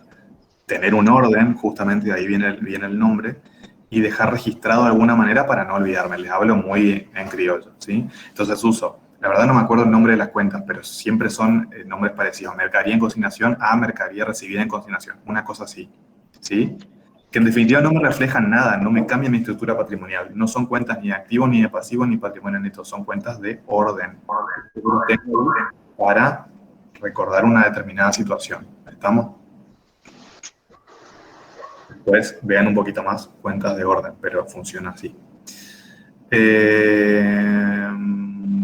tener un orden, justamente de ahí viene el nombre, y dejar registrado de alguna manera para no olvidarme. Les hablo muy en criollo, ¿sí? Entonces uso, la verdad no me acuerdo el nombre de las cuentas, pero siempre son nombres parecidos. Mercadería en consignación a mercadería recibida en consignación, una cosa así, ¿sí? Que en definitiva no me reflejan nada, no me cambian mi estructura patrimonial. No son cuentas ni de activo, ni de pasivo, ni patrimonio neto, son cuentas de orden. Tengo para recordar una determinada situación. ¿Estamos? Después vean un poquito más cuentas de orden, pero funciona así.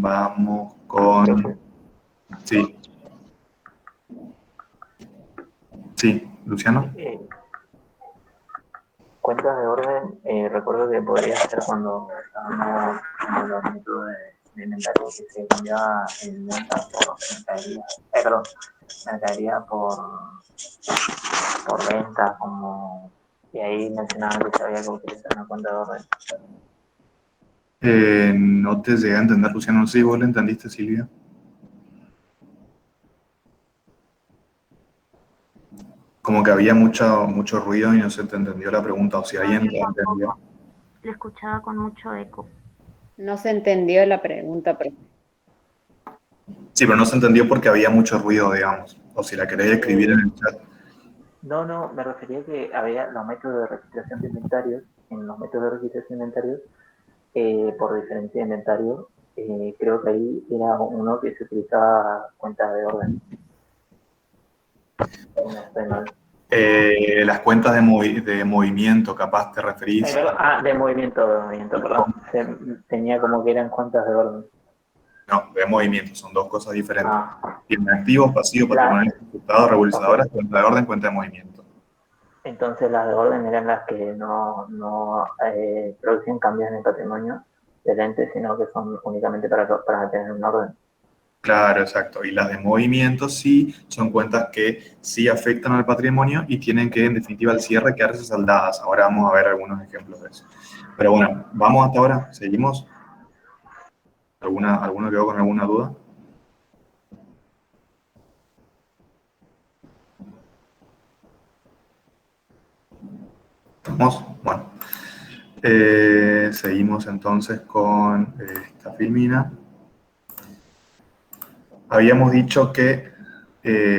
Vamos con... Sí. Sí, Luciano. Cuentas de orden, recuerdo que podría ser cuando estábamos con los métodos de inventario que se cambiaba el venta por mercadería, mercadería por venta, como, y ahí mencionaban que se había que utilizar una cuenta de orden. No te llegué a entender, Luciano. ¿Sí vos lo entendiste, Silvia? Como que había mucho ruido y no se te entendió la pregunta, o si alguien te entendió. Le escuchaba con mucho eco. No se entendió la pregunta, pero... Sí, pero no se entendió porque había mucho ruido, digamos. O si la querés escribir en el chat. No, me refería que había los métodos de registración de inventarios. En los métodos de registración de inventarios, por diferencia de inventario, creo que ahí era uno que se utilizaba cuentas de orden. No estoy mal. Las cuentas de movimiento, capaz te referís. De movimiento, perdón. Tenía como que eran cuentas de orden. No, de movimiento, son dos cosas diferentes. Tienen activos, pasivos, patrimoniales, ejecutados, regularizadoras, cuenta de orden, cuenta de movimiento. Entonces las de orden eran las que no producen cambios en el patrimonio del ente, sino que son únicamente para tener un orden. Claro, exacto. Y las de movimiento sí son cuentas que sí afectan al patrimonio y tienen que, en definitiva, al cierre quedarse saldadas. Ahora vamos a ver algunos ejemplos de eso. Pero bueno, vamos hasta ahora. ¿Seguimos? ¿Alguno quedó con alguna duda? ¿Estamos? Bueno. Seguimos entonces con esta filmina. Habíamos dicho que,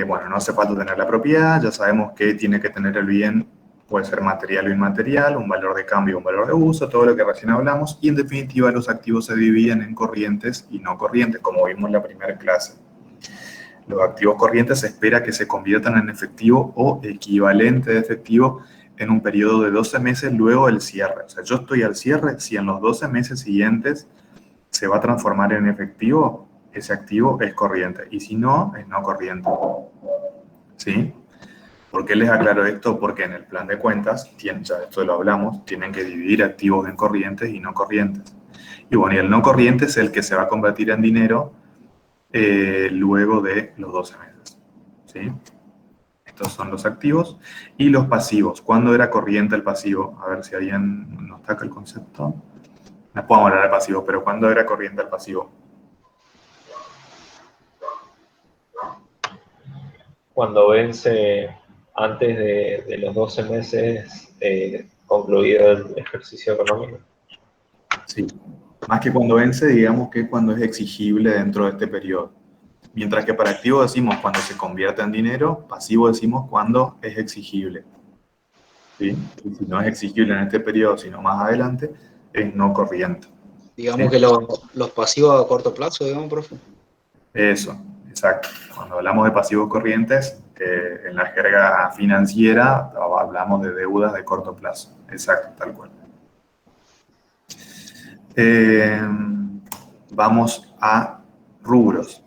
bueno, no hace falta tener la propiedad, ya sabemos que tiene que tener el bien, puede ser material o inmaterial, un valor de cambio, un valor de uso, todo lo que recién hablamos, y en definitiva los activos se dividen en corrientes y no corrientes, como vimos en la primera clase. Los activos corrientes se espera que se conviertan en efectivo o equivalente de efectivo en un periodo de 12 meses luego del cierre. O sea, yo estoy al cierre, si en los 12 meses siguientes se va a transformar en efectivo, ese activo es corriente, y si no, es no corriente. ¿Sí? ¿Por qué les aclaro esto? Porque en el plan de cuentas, ya esto lo hablamos, tienen que dividir activos en corrientes y no corrientes. Y bueno, y el no corriente es el que se va a convertir en dinero luego de los 12 meses. ¿Sí? Estos son los activos. Y los pasivos. ¿Cuándo era corriente el pasivo? A ver si alguien nos saca el concepto. No podemos hablar de pasivo, pero ¿cuándo era corriente el pasivo? Cuando vence antes de los 12 meses concluido el ejercicio económico. Sí, más que cuando vence, digamos que cuando es exigible dentro de este periodo. Mientras que para activo decimos cuando se convierte en dinero, pasivo decimos cuando es exigible. ¿Sí? Y si no es exigible en este periodo, sino más adelante, es no corriente. Digamos ¿Sí? que los pasivos a corto plazo, digamos, profe. Eso, exacto. Cuando hablamos de pasivos corrientes, en la jerga financiera hablamos de deudas de corto plazo. Exacto, tal cual. Vamos a rubros.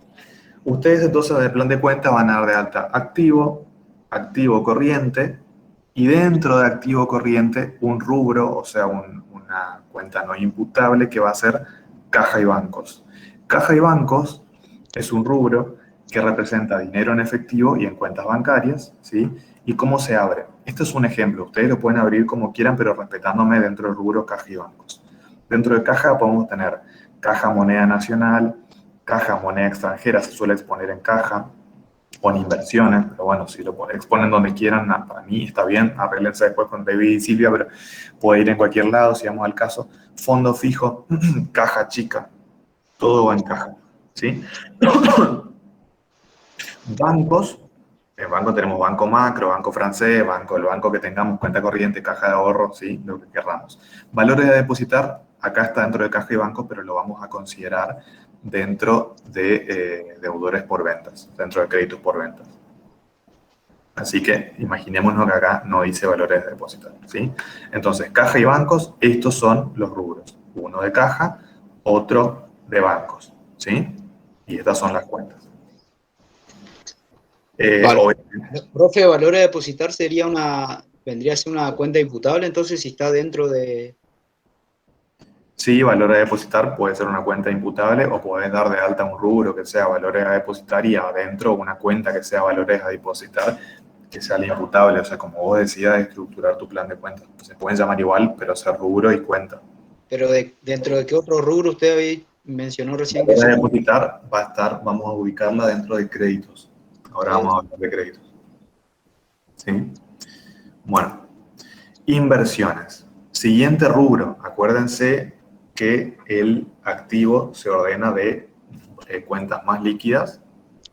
Ustedes entonces en el plan de cuentas van a dar de alta activo, activo corriente, y dentro de activo corriente un rubro, o sea, una cuenta no imputable que va a ser caja y bancos. Caja y bancos es un rubro que representa dinero en efectivo y en cuentas bancarias, ¿sí? ¿Y cómo se abre? Esto es un ejemplo. Ustedes lo pueden abrir como quieran, pero respetándome dentro del rubro caja y bancos. Dentro de caja podemos tener caja moneda nacional, caja moneda extranjera, se suele exponer en caja, o en inversiones, pero bueno, si lo exponen donde quieran, para mí está bien, arreglense después con David y Silvia, pero puede ir en cualquier lado, si vamos al caso. Fondo fijo, caja chica, todo va en caja, ¿sí? Bancos, en banco tenemos banco macro, banco francés, el banco que tengamos, cuenta corriente, caja de ahorro, ¿sí? Lo que querramos. Valores a depositar, acá está dentro de caja y banco, pero lo vamos a considerar dentro de deudores por ventas, dentro de créditos por ventas. Así que imaginémonos que acá no dice valores a depositar, ¿sí? Entonces, caja y bancos, estos son los rubros. Uno de caja, otro de bancos, ¿sí? Y estas son las cuentas. Vale. Profe, valor a depositar vendría a ser una cuenta imputable, entonces si está dentro de... Sí, valor a depositar puede ser una cuenta imputable o puedes dar de alta un rubro que sea valores a depositar y adentro una cuenta que sea valores a depositar que sea la imputable. O sea, como vos decidas estructurar tu plan de cuentas. Se pueden llamar igual, pero ser rubro y cuenta. Pero ¿dentro de qué otro rubro usted mencionó recién? Valor a depositar va a estar, vamos a ubicarla dentro de créditos. Ahora vamos a hablar de créditos. ¿Sí? Bueno, inversiones. Siguiente rubro, acuérdense que el activo se ordena de cuentas más líquidas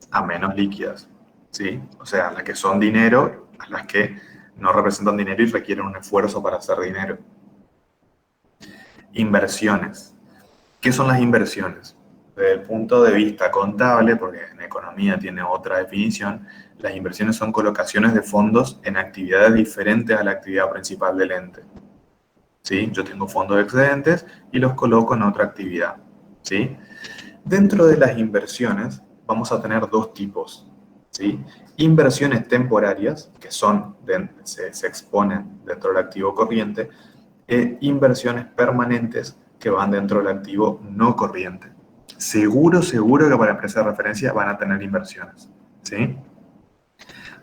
a menos líquidas, ¿sí? O sea, las que son dinero a las que no representan dinero y requieren un esfuerzo para hacer dinero. Inversiones. ¿Qué son las inversiones? Desde el punto de vista contable, porque en economía tiene otra definición, las inversiones son colocaciones de fondos en actividades diferentes a la actividad principal del ente. ¿Sí? Yo tengo fondos excedentes y los coloco en otra actividad, ¿sí? Dentro de las inversiones vamos a tener dos tipos, ¿sí? Inversiones temporarias, que son se exponen dentro del activo corriente, e inversiones permanentes que van dentro del activo no corriente. Seguro que para empresas de referencia van a tener inversiones, ¿sí?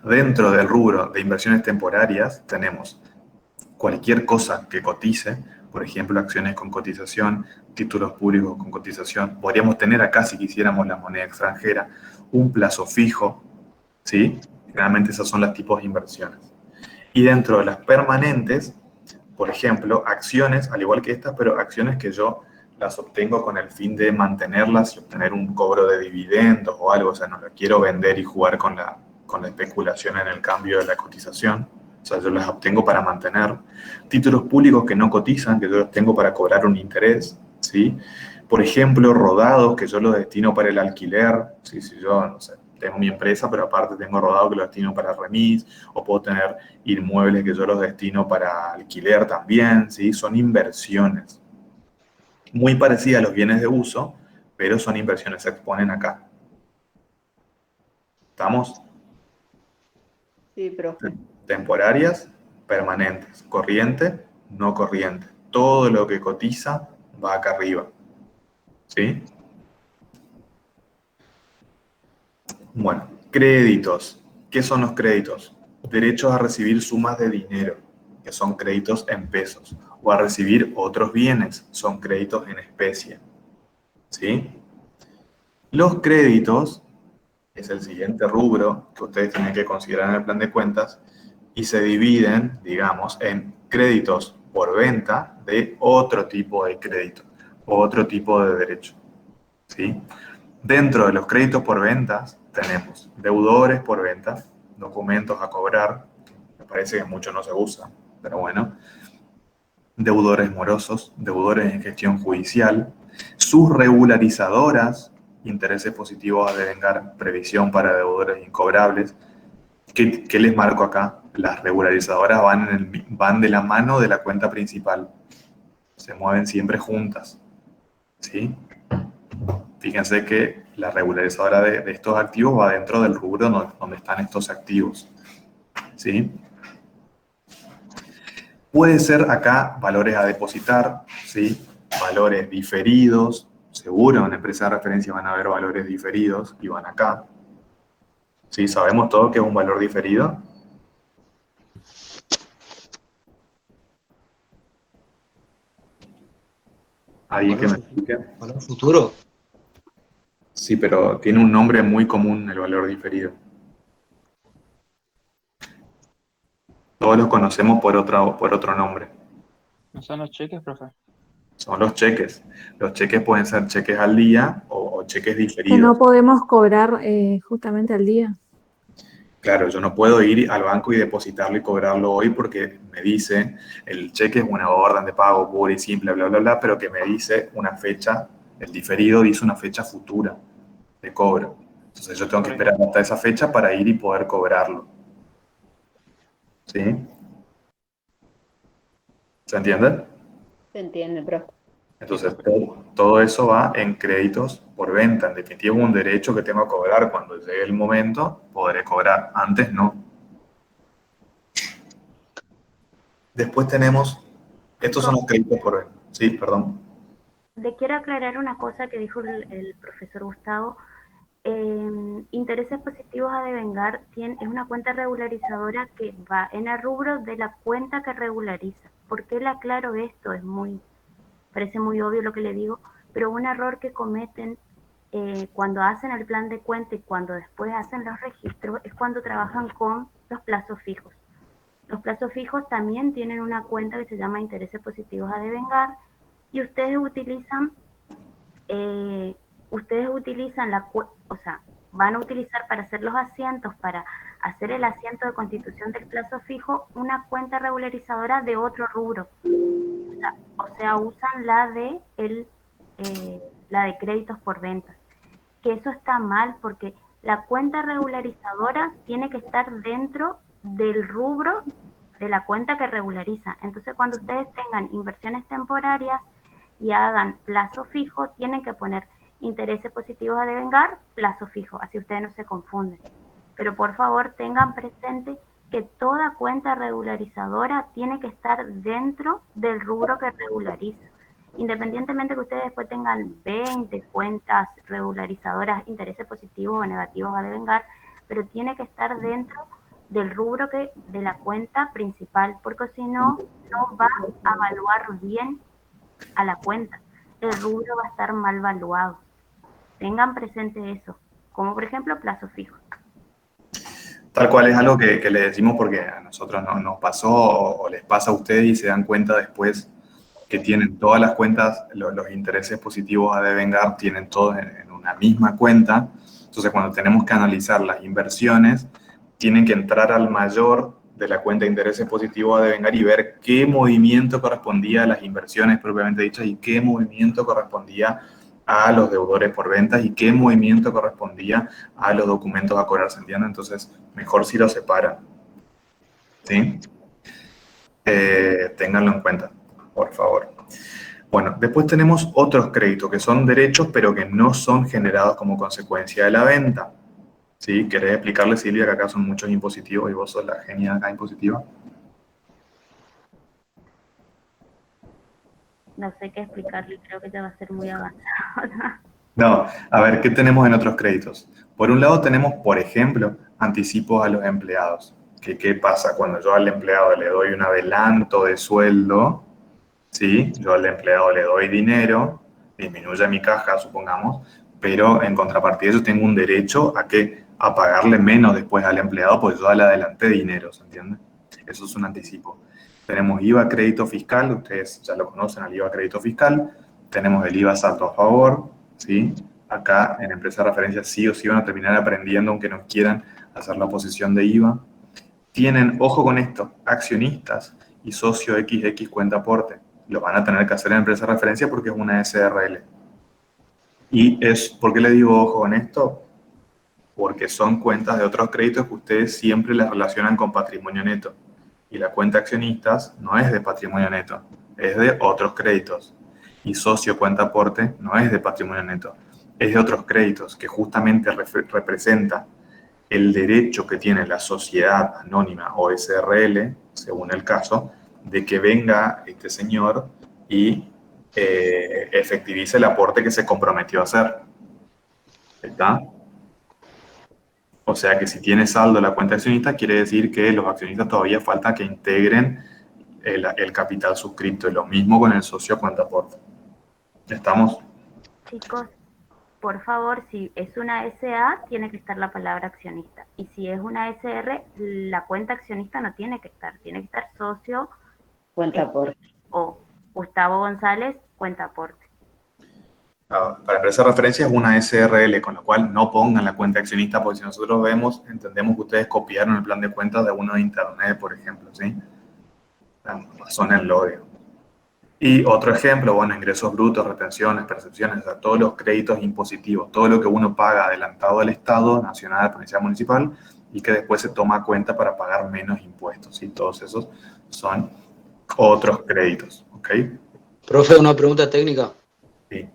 Dentro del rubro de inversiones temporarias tenemos cualquier cosa que cotice, por ejemplo, acciones con cotización, títulos públicos con cotización. Podríamos tener acá, si quisiéramos la moneda extranjera, un plazo fijo, ¿sí? Generalmente esos son los tipos de inversiones. Y dentro de las permanentes, por ejemplo, acciones, al igual que estas, pero acciones que yo las obtengo con el fin de mantenerlas y obtener un cobro de dividendos o algo. O sea, no las quiero vender y jugar con la especulación en el cambio de la cotización. O sea, yo las obtengo para mantener. Títulos públicos que no cotizan, que yo los tengo para cobrar un interés, ¿sí? Por ejemplo, rodados que yo los destino para el alquiler, ¿sí? Si yo, no sé, tengo mi empresa, pero aparte tengo rodados que los destino para remis, o puedo tener inmuebles que yo los destino para alquiler también, ¿sí? Son inversiones. Muy parecidas a los bienes de uso, pero son inversiones, se exponen acá. ¿Estamos? Sí, profe. Temporarias, permanentes, corriente, no corriente. Todo lo que cotiza va acá arriba. ¿Sí? Bueno, créditos. ¿Qué son los créditos? Derechos a recibir sumas de dinero, que son créditos en pesos, o a recibir otros bienes, son créditos en especie. ¿Sí? Los créditos es el siguiente rubro que ustedes tienen que considerar en el plan de cuentas y se dividen, digamos, en créditos por venta de otro tipo de crédito, otro tipo de derecho, ¿sí? Dentro de los créditos por ventas tenemos deudores por venta, documentos a cobrar, me parece que mucho no se usa, pero bueno, deudores morosos, deudores en gestión judicial, sus regularizadoras, intereses positivos a devengar, previsión para deudores incobrables. ¿Qué les marco acá? Las regularizadoras van de la mano de la cuenta principal. Se mueven siempre juntas, ¿sí? Fíjense que la regularizadora de estos activos va dentro del rubro donde están estos activos, ¿sí? Puede ser acá valores a depositar, ¿sí? Valores diferidos. Seguro en empresa de referencia van a haber valores diferidos y van acá. ¿Sí? ¿Sabemos todo que es un valor diferido? Ahí que me explique. Valor futuro. Sí, pero tiene un nombre muy común el valor diferido. Todos los conocemos por otro nombre. ¿No son los cheques, profe? Son los cheques. Los cheques pueden ser cheques al día o cheques Que no diferidos. podemos cobrar justamente al día. Claro, yo no puedo ir al banco y depositarlo y cobrarlo hoy porque me dice, el cheque es una orden de pago pura y simple, bla, bla, bla, pero que me dice una fecha, el diferido dice una fecha futura de cobro. Entonces yo tengo que esperar hasta esa fecha para ir y poder cobrarlo. ¿Sí? ¿Se entiende? Se entiende, profe. Entonces, todo eso va en créditos por venta. En definitiva, es un derecho que tengo a cobrar. Cuando llegue el momento, podré cobrar. Antes, no. Después tenemos... Estos son los créditos por venta. Sí, perdón. Le quiero aclarar una cosa que dijo el profesor Gustavo. Intereses positivos a devengar es una cuenta regularizadora que va en el rubro de la cuenta que regulariza. ¿Por qué le aclaro esto? Parece muy obvio lo que le digo, pero un error que cometen cuando hacen el plan de cuenta y cuando después hacen los registros es cuando trabajan con los plazos fijos. Los plazos fijos también tienen una cuenta que se llama intereses positivos a devengar y ustedes utilizan van a utilizar para hacer los asientos, para hacer el asiento de constitución del plazo fijo, una cuenta regularizadora de otro rubro. O sea, usan la de créditos por ventas. Que eso está mal porque la cuenta regularizadora tiene que estar dentro del rubro de la cuenta que regulariza. Entonces, cuando ustedes tengan inversiones temporarias y hagan plazo fijo, tienen que poner intereses positivos a devengar, plazo fijo, así ustedes no se confunden. Pero por favor tengan presente que toda cuenta regularizadora tiene que estar dentro del rubro que regulariza. Independientemente que ustedes después tengan 20 cuentas regularizadoras, intereses positivos o negativos a devengar, pero tiene que estar dentro del rubro de la cuenta principal, porque si no, no va a evaluar bien a la cuenta. El rubro va a estar mal valuado. Tengan presente eso, como por ejemplo plazo fijo. Tal cual es algo que le decimos porque a nosotros nos pasó o les pasa a ustedes y se dan cuenta después que tienen todas las cuentas, los intereses positivos a devengar, tienen todos en una misma cuenta. Entonces, cuando tenemos que analizar las inversiones, tienen que entrar al mayor de la cuenta de intereses positivos a devengar y ver qué movimiento correspondía a las inversiones propiamente dichas y qué movimiento correspondía a los deudores por ventas y qué movimiento correspondía a los documentos a cobrar, ¿se entiende? Entonces, mejor si los separan. ¿Sí? Ténganlo en cuenta, por favor. Bueno, después tenemos otros créditos que son derechos, pero que no son generados como consecuencia de la venta. ¿Sí? ¿Querés explicarle, Silvia, que acá son muchos impositivos y vos sos la genia acá impositiva? No sé qué explicarle, creo que ya va a ser muy avanzado. No, a ver, ¿qué tenemos en otros créditos? Por un lado tenemos, por ejemplo, anticipos a los empleados. ¿Qué pasa cuando yo al empleado le doy un adelanto de sueldo? ¿Sí? Yo al empleado le doy dinero, disminuye mi caja, supongamos, pero en contrapartida yo tengo un derecho a pagarle menos después al empleado porque yo le adelanté dinero, ¿se entiende? Eso es un anticipo. Tenemos IVA crédito fiscal, ustedes ya lo conocen, al IVA crédito fiscal. Tenemos el IVA saldo a favor, ¿sí? Acá en empresa de referencia sí o sí van a terminar aprendiendo aunque no quieran hacer la oposición de IVA. Tienen, ojo con esto, accionistas y socio XX cuenta aporte. Lo van a tener que hacer en empresa de referencia porque es una SRL. ¿Por qué le digo ojo con esto? Porque son cuentas de otros créditos que ustedes siempre las relacionan con patrimonio neto. Y la cuenta accionistas no es de patrimonio neto, es de otros créditos. Y socio cuenta aporte no es de patrimonio neto, es de otros créditos que justamente representa el derecho que tiene la sociedad anónima o SRL, según el caso, de que venga este señor y efectivice el aporte que se comprometió a hacer. ¿Está? O sea que si tiene saldo la cuenta accionista, quiere decir que los accionistas todavía falta que integren el capital suscrito. Y lo mismo con el socio cuenta aporte. ¿Estamos? Chicos, por favor, si es una SA, tiene que estar la palabra accionista. Y si es una SR, la cuenta accionista no tiene que estar. Tiene que estar socio Cuenta aporte. o Gustavo González, cuenta aporte. Para empresa de referencia es una SRL, con lo cual no pongan la cuenta accionista, porque si nosotros vemos, entendemos que ustedes copiaron el plan de cuentas de uno de internet, por ejemplo, ¿sí? Razónenlo, digamos. Y otro ejemplo, bueno, ingresos brutos, retenciones, percepciones, o sea, todos los créditos impositivos, todo lo que uno paga adelantado al Estado, nacional, provincial, municipal, y que después se toma cuenta para pagar menos impuestos, ¿sí? Todos esos son otros créditos, ¿ok? Profe, una pregunta técnica. Sí.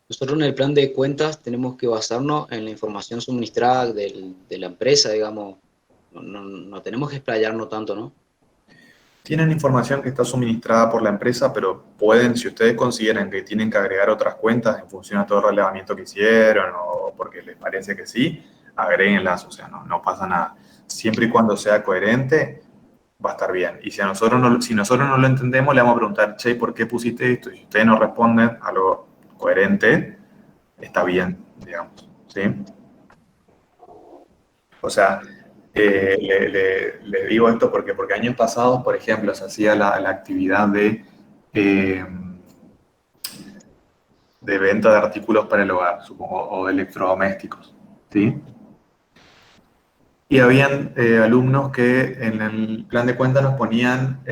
Nosotros en el plan de cuentas tenemos que basarnos en la información suministrada de la empresa, digamos. No tenemos que explayarnos tanto, ¿no? Tienen información que está suministrada por la empresa, pero pueden, si ustedes consideran que tienen que agregar otras cuentas en función a todo el relevamiento que hicieron o porque les parece que sí, agréguenlas, o sea, no pasa nada. Siempre y cuando sea coherente, va a estar bien. Y si nosotros no lo entendemos, le vamos a preguntar, che, ¿por qué pusiste esto? Y si ustedes nos responden algo coherente, está bien, digamos, ¿sí? O sea, le digo esto porque años pasados, por ejemplo, se hacía la actividad de venta de artículos para el hogar, supongo, o de electrodomésticos, ¿sí? Y habían alumnos que en el plan de cuenta nos ponían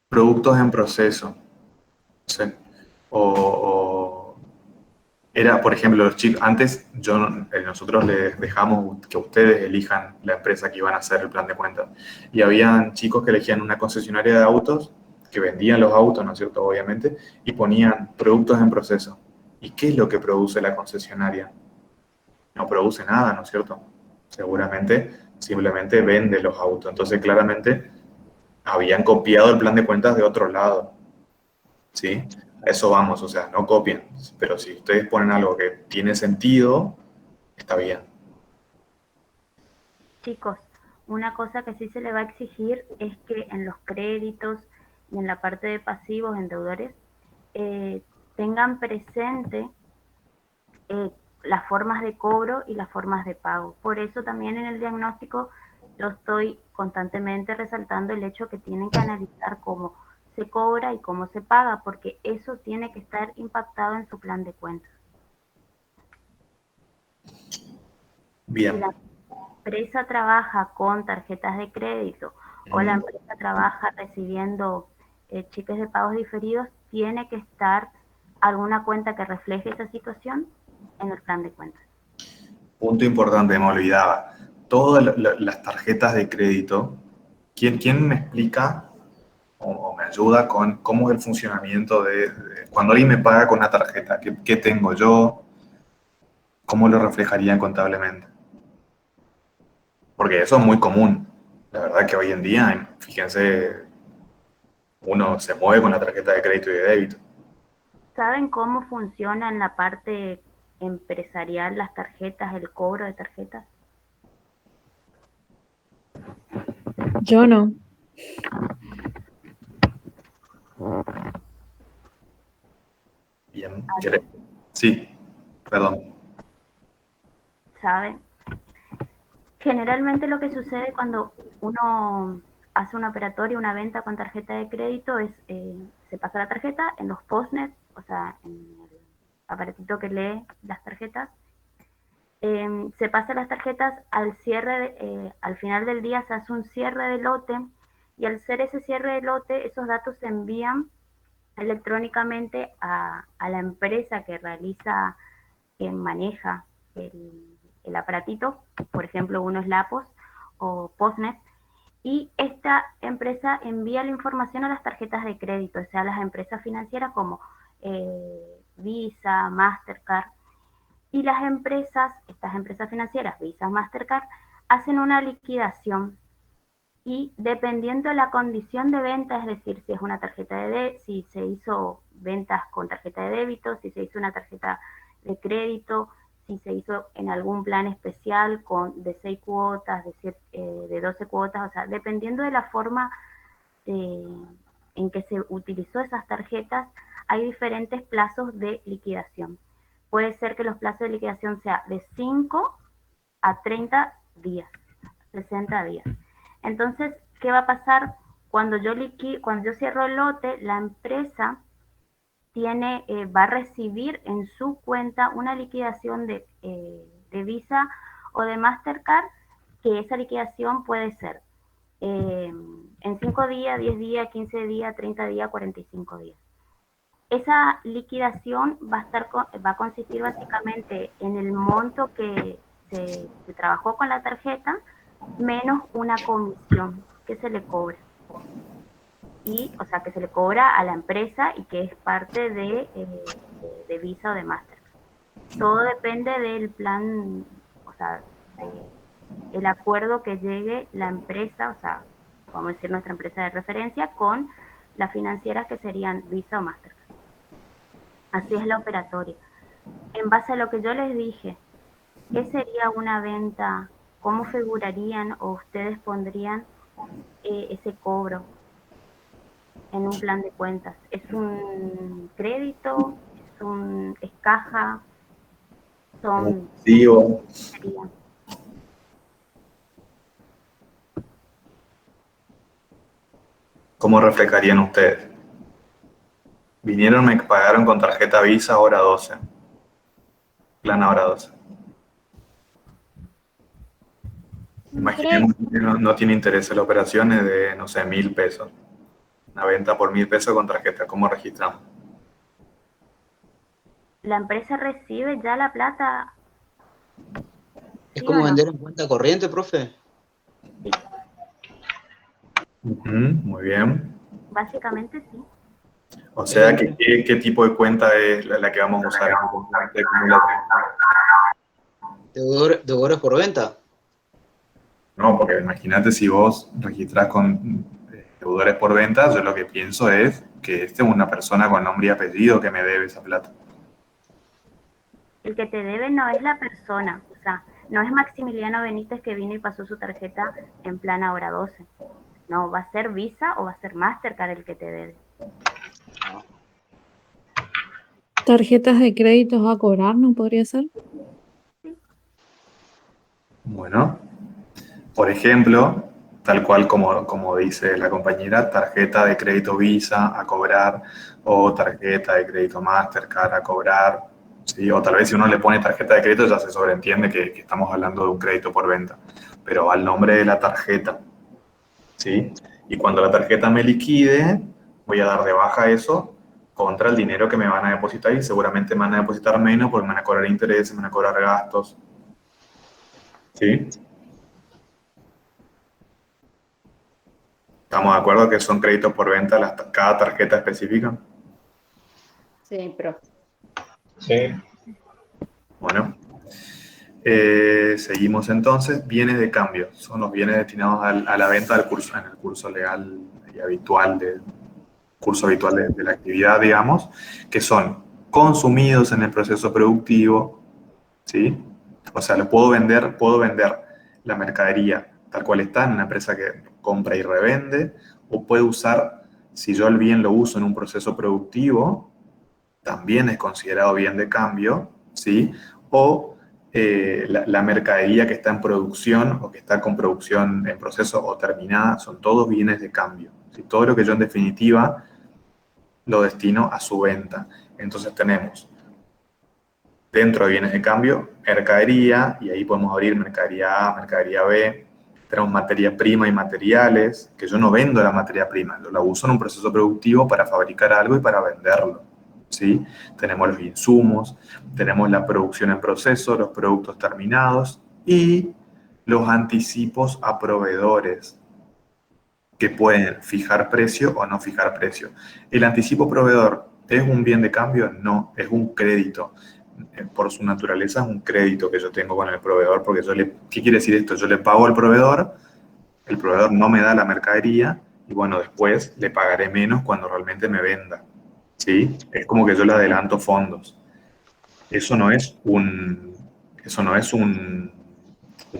productos en proceso, ¿sí? O era, por ejemplo, los chicos, antes nosotros les dejamos que ustedes elijan la empresa que iban a hacer el plan de cuentas. Y habían chicos que elegían una concesionaria de autos, que vendían los autos, ¿no es cierto? Obviamente, y ponían productos en proceso. ¿Y qué es lo que produce la concesionaria? No produce nada, ¿no es cierto? Seguramente simplemente vende los autos. Entonces, claramente, habían copiado el plan de cuentas de otro lado, ¿sí? A eso vamos, o sea, no copien, pero si ustedes ponen algo que tiene sentido, está bien. Chicos, una cosa que sí se le va a exigir es que en los créditos y en la parte de pasivos, en deudores, tengan presente las formas de cobro y las formas de pago. Por eso también en el diagnóstico yo estoy constantemente resaltando el hecho que tienen que analizar cómo se cobra y cómo se paga, porque eso tiene que estar impactado en su plan de cuentas. Bien. Si la empresa trabaja con tarjetas de crédito o la empresa trabaja recibiendo cheques de pagos diferidos, tiene que estar alguna cuenta que refleje esa situación en el plan de cuentas. Punto importante, me olvidaba. Todas las tarjetas de crédito, ¿quién me explica o me ayuda con cómo es el funcionamiento de cuando alguien me paga con una tarjeta? ¿Qué tengo yo? ¿Cómo lo reflejaría contablemente? Porque eso es muy común. La verdad que hoy en día, fíjense, uno se mueve con la tarjeta de crédito y de débito. ¿Saben cómo funciona en la parte empresarial las tarjetas, el cobro de tarjetas? Yo no. Bien. Sí, perdón. ¿Saben? Generalmente lo que sucede cuando uno hace una operatoria, una venta con tarjeta de crédito, es se pasa la tarjeta en los postnet, o sea, en el aparatito que lee las tarjetas. Se pasa las tarjetas al cierre, al final del día se hace un cierre de lote y al hacer ese cierre de lote, esos datos se envían electrónicamente a la empresa que realiza, que maneja el aparatito, por ejemplo, uno es Lapos o Postnet, y esta empresa envía la información a las tarjetas de crédito, o sea, a las empresas financieras como Visa, Mastercard, y las empresas, estas empresas financieras, Visa, Mastercard, hacen una liquidación y dependiendo de la condición de venta, es decir, si es una tarjeta si se hizo ventas con tarjeta de débito, si se hizo una tarjeta de crédito, si se hizo en algún plan especial de 6 cuotas, de 12 cuotas, o sea, dependiendo de la forma en en que se utilizó esas tarjetas, hay diferentes plazos de liquidación. Puede ser que los plazos de liquidación sea de 5 a 30 días, 60 días. Entonces, ¿qué va a pasar? Cuando yo cierro el lote, la empresa va a recibir en su cuenta una liquidación de Visa o de Mastercard, que esa liquidación puede ser en 5 días, 10 días, 15 días, 30 días, 45 días. Esa liquidación va a consistir básicamente en el monto que se trabajó con la tarjeta menos una comisión que se le cobra. O sea, que se le cobra a la empresa y que es parte de Visa o de Mastercard. Todo depende del plan, o sea, el acuerdo que llegue la empresa, o sea, vamos a decir nuestra empresa de referencia, con las financieras que serían Visa o Mastercard. Así es la operatoria. En base a lo que yo les dije, ¿qué sería una venta? ¿Cómo figurarían o ustedes pondrían ese cobro en un plan de cuentas? ¿Es un crédito? ¿Es caja? Serían. ¿Cómo reflejarían ustedes? Vinieron, me pagaron con tarjeta Visa hora 12. Plan hora 12. Imaginemos que no tiene interés en la operación, es de, no sé, 1.000 pesos. Una venta por 1.000 pesos con tarjeta. ¿Cómo registramos? La empresa recibe ya la plata. ¿Es como vender en cuenta corriente, profe? Sí. Muy bien. Básicamente sí. O sea, ¿qué tipo de cuenta es la que vamos a usar? ¿Deudores por venta? No, porque imagínate si vos registrás con deudores por venta, yo lo que pienso es que es una persona con nombre y apellido que me debe esa plata. El que te debe no es la persona, o sea, no es Maximiliano Benítez que vino y pasó su tarjeta en plan hora 12. No, va a ser Visa o va a ser Mastercard el que te debe. ¿Tarjetas de créditos a cobrar no podría ser? Bueno, por ejemplo, tal cual como dice la compañera, tarjeta de crédito Visa a cobrar o tarjeta de crédito Mastercard a cobrar, ¿sí? O tal vez si uno le pone tarjeta de crédito ya se sobreentiende que estamos hablando de un crédito por venta, pero al nombre de la tarjeta, ¿sí? Y cuando la tarjeta me liquide, voy a dar de baja eso contra el dinero que me van a depositar y seguramente me van a depositar menos porque me van a cobrar intereses, me van a cobrar gastos, ¿sí? ¿Estamos de acuerdo que son créditos por venta cada tarjeta específica? Sí, profe. Sí. Bueno, seguimos entonces. Bienes de cambio. Son los bienes destinados a la venta en el curso legal y habitual, de la actividad, digamos, que son consumidos en el proceso productivo, ¿sí? O sea, puedo vender la mercadería tal cual está en una empresa que compra y revende, o puedo usar, si yo el bien lo uso en un proceso productivo, también es considerado bien de cambio, ¿sí? O la mercadería que está en producción o que está con producción en proceso o terminada, son todos bienes de cambio, ¿sí? Todo lo que yo en definitiva lo destino a su venta. Entonces tenemos dentro de bienes de cambio, mercadería, y ahí podemos abrir mercadería A, mercadería B. Tenemos materia prima y materiales, que yo no vendo la materia prima, yo la uso en un proceso productivo para fabricar algo y para venderlo, ¿sí? Tenemos los insumos, tenemos la producción en proceso, los productos terminados y los anticipos a proveedores, que pueden fijar precio o no fijar precio. ¿El anticipo proveedor es un bien de cambio? No, es un crédito. Por su naturaleza es un crédito que yo tengo con el proveedor, porque ¿qué quiere decir esto? Yo le pago al proveedor, el proveedor no me da la mercadería, y bueno, después le pagaré menos cuando realmente me venda, ¿sí? Es como que yo le adelanto fondos. Eso no es un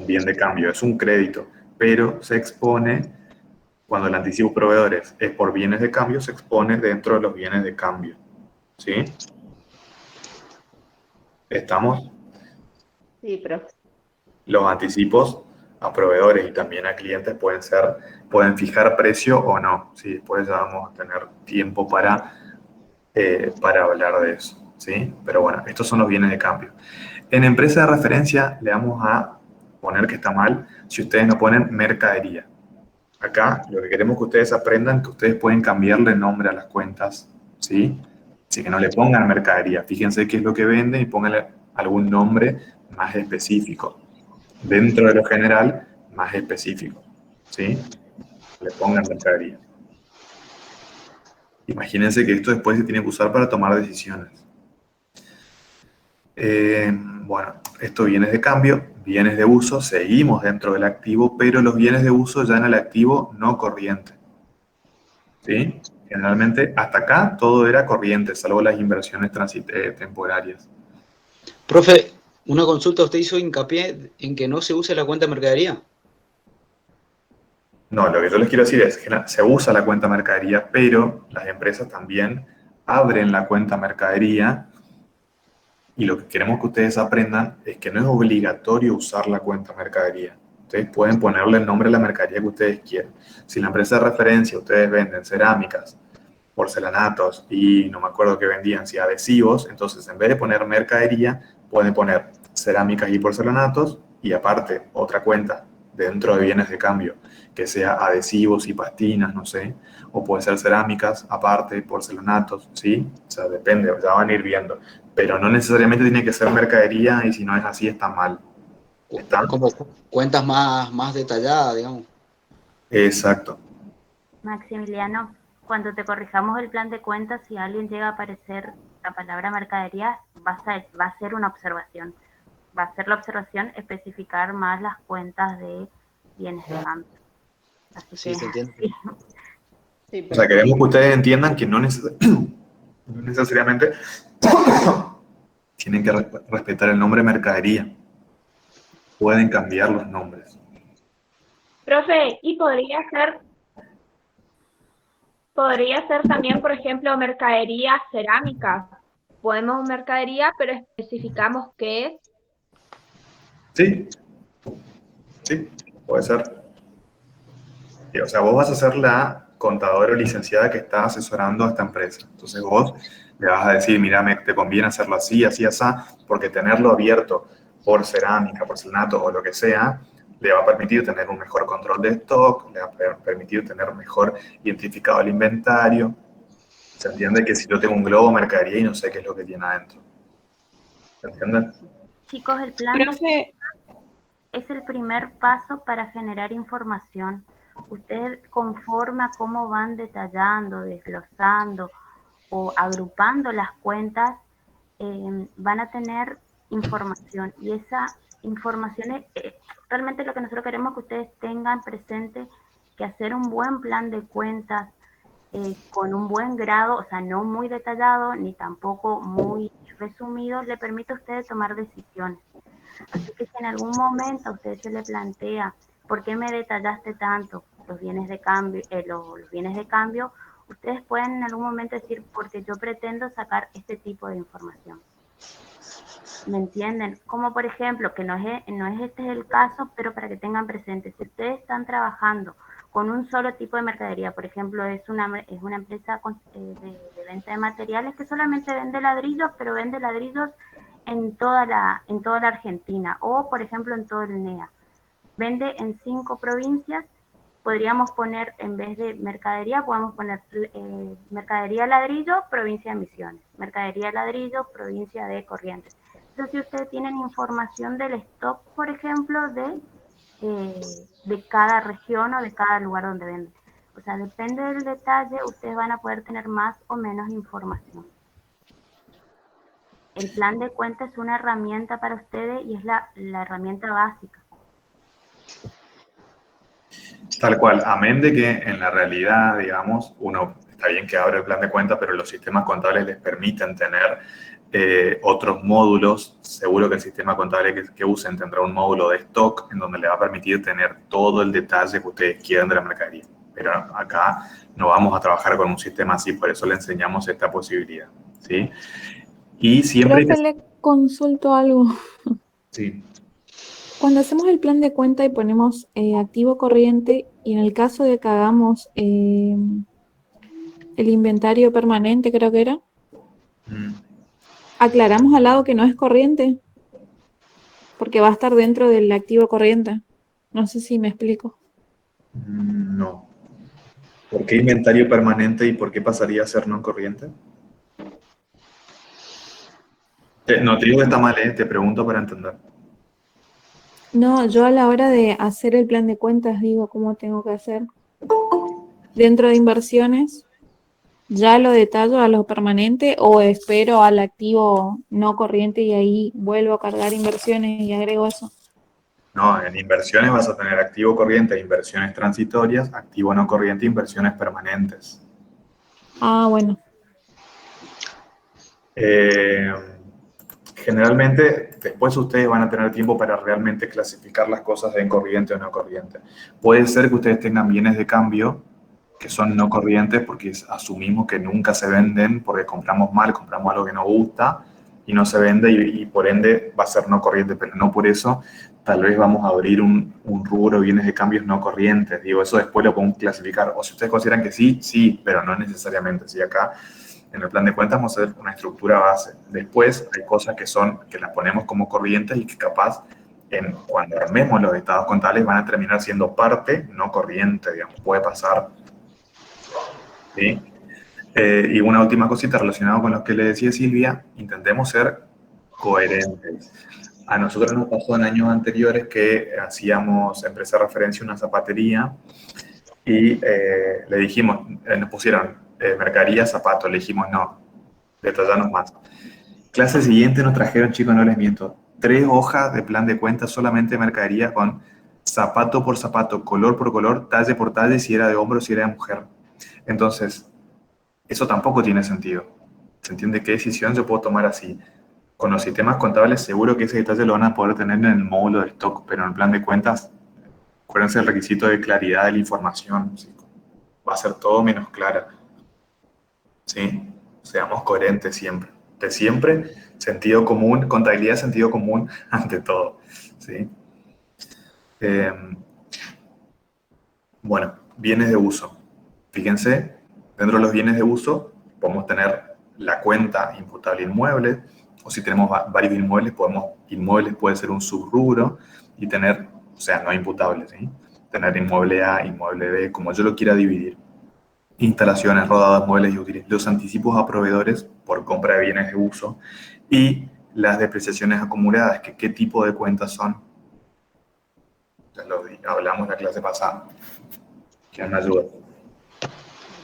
bien de cambio, es un crédito, pero se expone Cuando el anticipo proveedores es por bienes de cambio, se expone dentro de los bienes de cambio. ¿Sí? ¿Estamos? Sí, profe. Los anticipos a proveedores y también a clientes pueden fijar precio o no. ¿Sí? Después ya vamos a tener tiempo para hablar de eso. ¿Sí? Pero bueno, estos son los bienes de cambio. En empresa de referencia le vamos a poner que está mal si ustedes no ponen mercadería. Acá lo que queremos que ustedes aprendan es que ustedes pueden cambiarle nombre a las cuentas, ¿sí? Así que no le pongan mercadería. Fíjense qué es lo que venden y pónganle algún nombre más específico. Dentro de lo general, más específico, ¿sí? Le pongan mercadería. Imagínense que esto después se tiene que usar para tomar decisiones. Bueno, estos bienes de cambio, bienes de uso, seguimos dentro del activo, pero los bienes de uso ya en el activo no corriente. ¿Sí? Generalmente hasta acá todo era corriente, salvo las inversiones temporarias. Profe, una consulta, ¿usted hizo hincapié en que no se use la cuenta mercadería? No, lo que yo les quiero decir es que se usa la cuenta mercadería, pero las empresas también abren la cuenta mercadería. Y lo que queremos que ustedes aprendan es que no es obligatorio usar la cuenta mercadería. Ustedes pueden ponerle el nombre a la mercadería que ustedes quieran. Si en la empresa de referencia ustedes venden cerámicas, porcelanatos y no me acuerdo qué vendían, si adhesivos, entonces en vez de poner mercadería, pueden poner cerámicas y porcelanatos y aparte otra cuenta dentro de bienes de cambio, que sea adhesivos y pastinas, no sé, o puede ser cerámicas, aparte, porcelanatos, ¿sí? O sea, depende, ya van a ir viendo. Pero no necesariamente tiene que ser mercadería y si no es así está mal. ¿Está? Como cuentas más detalladas, digamos. Exacto. Maximiliano, cuando te corrijamos el plan de cuentas, si alguien llega a aparecer la palabra mercadería, va a ser una observación. Va a ser la observación especificar más las cuentas de bienes de cambio. Así Sí, que, se entiende. sí. Sí, O sea, queremos que ustedes entiendan que no necesariamente tienen que respetar el nombre mercadería. Pueden cambiar los nombres. Profe, y podría ser también, por ejemplo, mercadería cerámica. Podemos mercadería, pero especificamos qué es. Sí, sí, puede ser. Sí, o sea, vos vas a ser la contadora o licenciada que está asesorando a esta empresa. Entonces vos le vas a decir, mira, te conviene hacerlo así, así, así, porque tenerlo abierto por cerámica, porcelanato o lo que sea, le va a permitir tener un mejor control de stock, le va a permitir tener mejor identificado el inventario. Se entiende que si yo tengo un globo de mercadería y no sé qué es lo que tiene adentro. ¿Se entiende? Chicos, el plan es el primer paso para generar información. Ustedes, conforme a cómo van detallando, desglosando o agrupando las cuentas, van a tener información. Y esa información es realmente lo que nosotros queremos que ustedes tengan presente, que hacer un buen plan de cuentas con un buen grado, o sea, no muy detallado ni tampoco muy resumido, le permite a ustedes tomar decisiones. Así que si en algún momento a usted se le plantea, ¿por qué me detallaste tanto los bienes de cambio? Los bienes de cambio, ustedes pueden en algún momento decir, porque yo pretendo sacar este tipo de información. ¿Me entienden? Como por ejemplo, que no es este el caso, pero para que tengan presente, si ustedes están trabajando con un solo tipo de mercadería, por ejemplo, es una empresa de venta de materiales que solamente vende ladrillos, pero vende ladrillos en toda la Argentina, o por ejemplo en todo el NEA. Vende en 5 provincias, podríamos poner, en vez de mercadería, podemos poner mercadería ladrillo, provincia de Misiones, mercadería ladrillo, provincia de Corrientes. Entonces, si ustedes tienen información del stock, por ejemplo, de cada región o de cada lugar donde venden. O sea, depende del detalle, ustedes van a poder tener más o menos información. El plan de cuenta es una herramienta para ustedes y es la herramienta básica. Tal cual, amén de que en la realidad, digamos, uno está bien que abre el plan de cuenta, pero los sistemas contables les permiten tener otros módulos. Seguro que el sistema contable que usen tendrá un módulo de stock en donde le va a permitir tener todo el detalle que ustedes quieran de la mercadería. Pero acá no vamos a trabajar con un sistema así, por eso le enseñamos esta posibilidad, ¿sí? Y siempre Profe, le consulto algo. Sí. Cuando hacemos el plan de cuenta y ponemos activo corriente, y en el caso de que hagamos el inventario permanente, creo que era, aclaramos al lado que no es corriente, porque va a estar dentro del activo corriente. No sé si me explico. No. ¿Por qué inventario permanente y por qué pasaría a ser no corriente? No te digo que está mal, te pregunto para entender. No, yo a la hora de hacer el plan de cuentas digo cómo tengo que hacer. Dentro de inversiones, ¿ya lo detallo a lo permanente o espero al activo no corriente y ahí vuelvo a cargar inversiones y agrego eso? No, en inversiones vas a tener activo corriente, inversiones transitorias, activo no corriente, inversiones permanentes. Ah, bueno. Generalmente, después ustedes van a tener tiempo para realmente clasificar las cosas en corriente o no corriente. Puede ser que ustedes tengan bienes de cambio que son no corrientes porque asumimos que nunca se venden porque compramos mal, compramos algo que no gusta y no se vende y por ende va a ser no corriente, pero no por eso tal vez vamos a abrir un rubro de bienes de cambios no corrientes. Digo, eso después lo podemos clasificar. O si ustedes consideran que sí, sí, pero no necesariamente. Si acá en el plan de cuentas vamos a hacer una estructura base. Después hay cosas que las ponemos como corrientes y que capaz cuando armemos los estados contables van a terminar siendo parte no corriente, digamos, puede pasar. ¿Sí? Y una última cosita relacionada con lo que le decía Silvia, intentemos ser coherentes. A nosotros nos pasó en años anteriores que hacíamos empresa de referencia una zapatería y le dijimos, nos pusieron mercadería, zapatos, le dijimos no, detallarnos más. Clase siguiente nos trajeron, chicos, no les miento, 3 hojas de plan de cuentas solamente de mercadería con zapato por zapato, color por color, talle por talle, si era de hombre o si era de mujer. Entonces, eso tampoco tiene sentido. ¿Se entiende qué decisión se puede tomar así? Con los sistemas contables seguro que ese detalle lo van a poder tener en el módulo de stock, pero en el plan de cuentas, acuérdense el requisito de claridad de la información. ¿Sí? Va a ser todo menos clara. ¿Sí? Seamos coherentes siempre. De siempre, sentido común, contabilidad, sentido común ante todo. ¿Sí? Bueno, bienes de uso. Fíjense, dentro de los bienes de uso podemos tener la cuenta imputable inmueble, o si tenemos varios inmuebles, inmuebles puede ser un subrubro y tener, o sea, no imputable, ¿sí? Tener inmueble A, inmueble B, como yo lo quiera dividir. Instalaciones, rodadas, muebles y útiles. Los anticipos a proveedores por compra de bienes de uso y las depreciaciones acumuladas, que qué tipo de cuentas son. Ya lo hablamos en la clase pasada. ¿Quién me ayuda?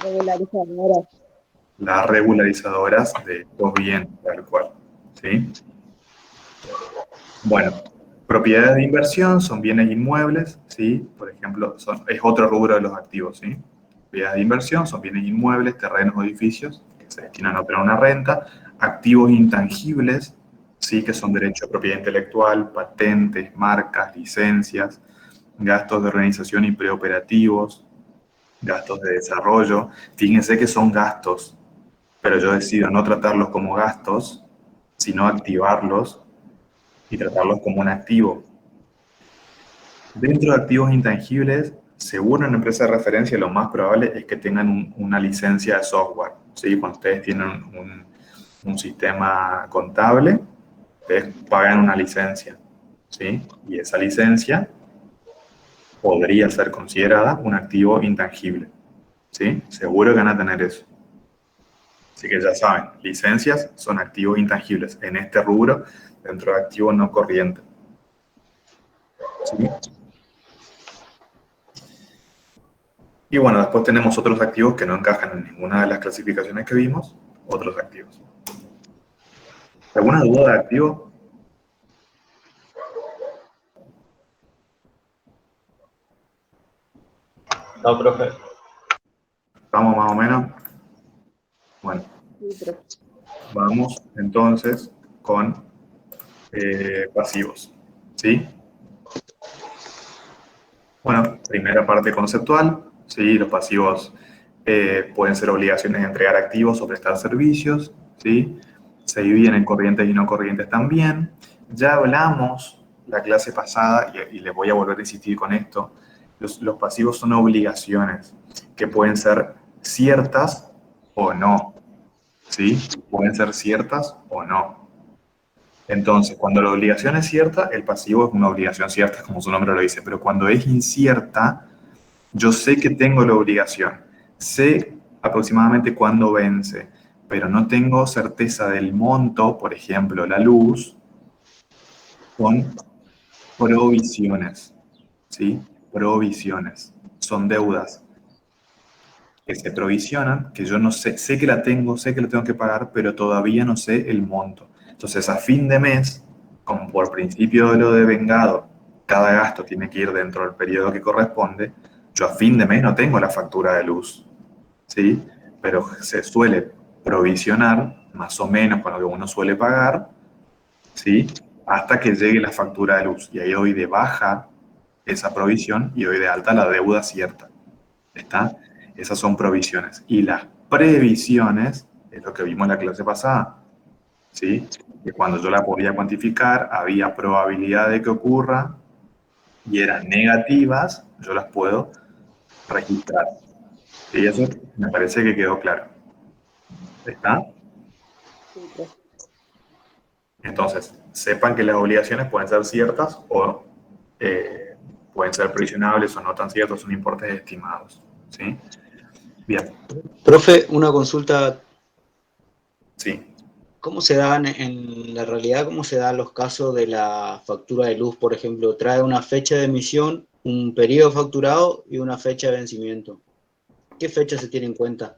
Regularizadoras. Las regularizadoras de estos bienes, tal cual. ¿Sí? Bueno, propiedades de inversión son bienes inmuebles, ¿sí? Por ejemplo, es otro rubro de los activos, ¿sí? Propiedades de inversión son bienes inmuebles, terrenos o edificios que se destinan a obtener una renta. Activos intangibles, ¿sí? Que son derechos de propiedad intelectual, patentes, marcas, licencias, gastos de organización y preoperativos, gastos de desarrollo. Fíjense que son gastos, pero yo decido no tratarlos como gastos, sino activarlos y tratarlos como un activo. Dentro de activos intangibles, según una empresa de referencia, lo más probable es que tengan una licencia de software. ¿Sí? Cuando ustedes tienen un sistema contable, ustedes pagan una licencia. ¿Sí? Y esa licencia podría ser considerada un activo intangible. ¿Sí? Seguro que van a tener eso. Así que ya saben, licencias son activos intangibles en este rubro dentro de activos no corrientes. ¿Sí? Y bueno, después tenemos otros activos que no encajan en ninguna de las clasificaciones que vimos, otros activos. ¿Alguna duda de activo? No, profe. ¿Vamos más o menos? Bueno, vamos entonces con pasivos. ¿Sí? Bueno, primera parte conceptual, ¿sí? Los pasivos pueden ser obligaciones de entregar activos o prestar servicios, ¿sí? Se dividen en corrientes y no corrientes también. Ya hablamos la clase pasada, y les voy a volver a insistir con esto, los pasivos son obligaciones que pueden ser ciertas o no, ¿sí? Pueden ser ciertas o no. Entonces, cuando la obligación es cierta, el pasivo es una obligación cierta, como su nombre lo dice, pero cuando es incierta, yo sé que tengo la obligación, sé aproximadamente cuándo vence, pero no tengo certeza del monto, por ejemplo, la luz, con provisiones, ¿sí? Provisiones, son deudas que se provisionan, que yo no sé, sé que la tengo, sé que la tengo que pagar, pero todavía no sé el monto. Entonces, a fin de mes, como por principio de lo de vengado, cada gasto tiene que ir dentro del periodo que corresponde, yo a fin de mes no tengo la factura de luz, ¿sí? Pero se suele provisionar, más o menos con lo que uno suele pagar, ¿sí? Hasta que llegue la factura de luz. Y ahí doy de baja esa provisión y doy de alta la deuda cierta. ¿Está? Esas son provisiones. Y las previsiones, es lo que vimos en la clase pasada, ¿sí? Que cuando yo la podía cuantificar, había probabilidad de que ocurra y eran negativas, yo las puedo registrar. Y eso me parece que quedó claro. ¿Está? Entonces, sepan que las obligaciones pueden ser ciertas o pueden ser previsionables o no tan ciertos, son importes estimados, ¿sí? Bien. Profe, una consulta. Sí. ¿Cómo se dan en la realidad, cómo se dan los casos de la factura de luz, por ejemplo? Trae una fecha de emisión, un periodo facturado y una fecha de vencimiento. ¿Qué fecha se tiene en cuenta?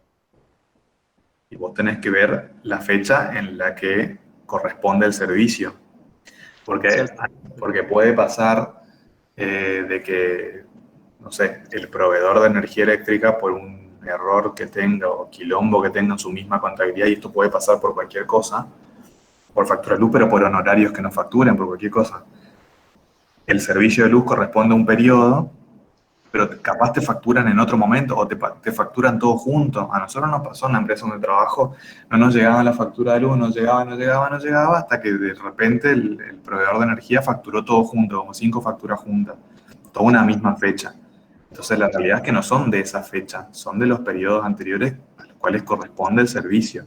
Y vos tenés que ver la fecha en la que corresponde el servicio. Porque puede pasar de que, no sé, el proveedor de energía eléctrica, por un error que tenga o quilombo que tenga en su misma contabilidad, y esto puede pasar por cualquier cosa, por factura de luz, pero por honorarios que no facturen, por cualquier cosa. El servicio de luz corresponde a un periodo, pero capaz te facturan en otro momento o te facturan todo junto. A nosotros nos pasó en la empresa donde trabajo, no nos llegaba la factura de luz, no llegaba, hasta que de repente el proveedor de energía facturó todo junto, como 5 facturas juntas, toda una misma fecha. Entonces la realidad es que no son de esa fecha, son de los periodos anteriores a los cuales corresponde el servicio,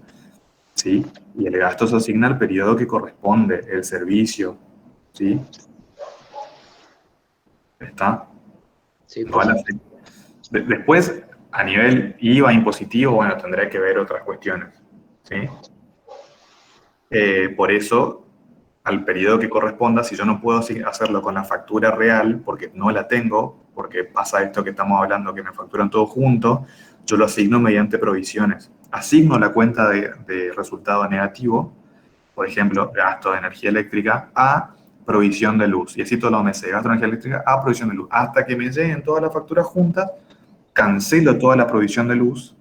¿sí? Y el gasto se asigna al periodo que corresponde el servicio, ¿sí? ¿Está? Sí, No a la fecha. Después, a nivel IVA impositivo, bueno, tendré que ver otras cuestiones, ¿sí? Por eso, al periodo que corresponda, si yo no puedo hacerlo con la factura real, porque no la tengo, porque pasa esto que estamos hablando, que me facturan todo junto, yo lo asigno mediante provisiones. Asigno la cuenta de resultado negativo, por ejemplo, gasto de energía eléctrica, a provisión de luz. Y así todos los meses, gasto de energía eléctrica a provisión de luz. Hasta que me lleguen todas las facturas juntas, cancelo toda la provisión de luz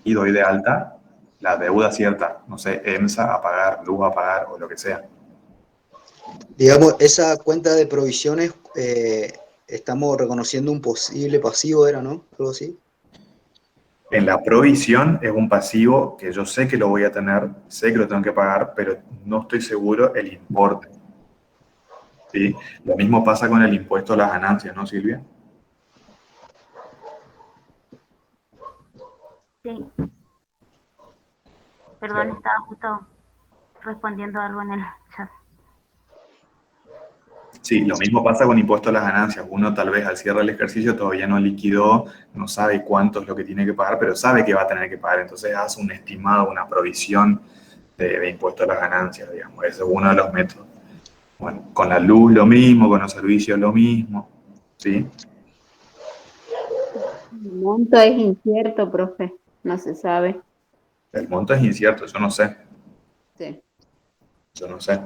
y doy de alta la deuda cierta, no sé, EMSA a pagar, luz a pagar o lo que sea. Digamos, esa cuenta de provisiones, estamos reconociendo un posible pasivo, ¿era, no? Algo así. En la provisión es un pasivo que yo sé que lo voy a tener, sé que lo tengo que pagar, pero no estoy seguro el importe, ¿sí? Lo mismo pasa con el impuesto a las ganancias, ¿no, Silvia? Sí. Perdón, estaba justo respondiendo algo en el chat. Sí, lo mismo pasa con impuesto a las ganancias. Uno tal vez al cierre del ejercicio todavía no liquidó, no sabe cuánto es lo que tiene que pagar, pero sabe que va a tener que pagar. Entonces hace un estimado, una provisión de impuesto a las ganancias, digamos. Ese es uno de los métodos. Bueno, con la luz lo mismo, con los servicios lo mismo, ¿sí? El monto es incierto, profe, no se sabe. El monto es incierto, yo no sé. Sí. Yo no sé.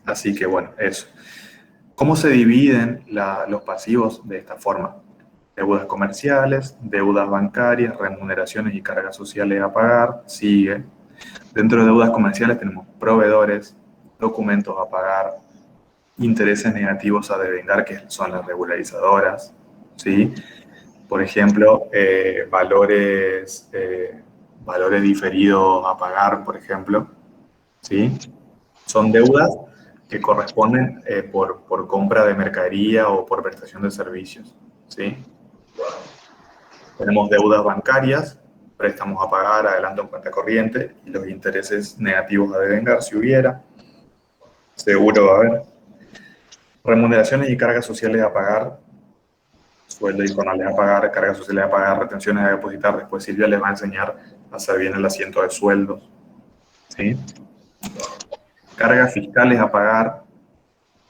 Así que bueno, eso. ¿Cómo se dividen los pasivos de esta forma? Deudas comerciales, deudas bancarias, remuneraciones y cargas sociales a pagar, sigue. Dentro de deudas comerciales tenemos proveedores, documentos a pagar, intereses negativos a devengar, que son las regularizadoras, ¿sí? Por ejemplo, valores diferidos a pagar, por ejemplo, ¿sí? Son deudas que corresponden por compra de mercadería o por prestación de servicios, ¿sí? Tenemos deudas bancarias, préstamos a pagar, adelanto en cuenta corriente y los intereses negativos a devengar, si hubiera. Seguro va a haber. Remuneraciones y cargas sociales a pagar, sueldo y jornales a pagar, cargas sociales a pagar, retenciones a depositar. Después Silvia les va a enseñar a hacer bien el asiento de sueldos, ¿sí? Cargas fiscales a pagar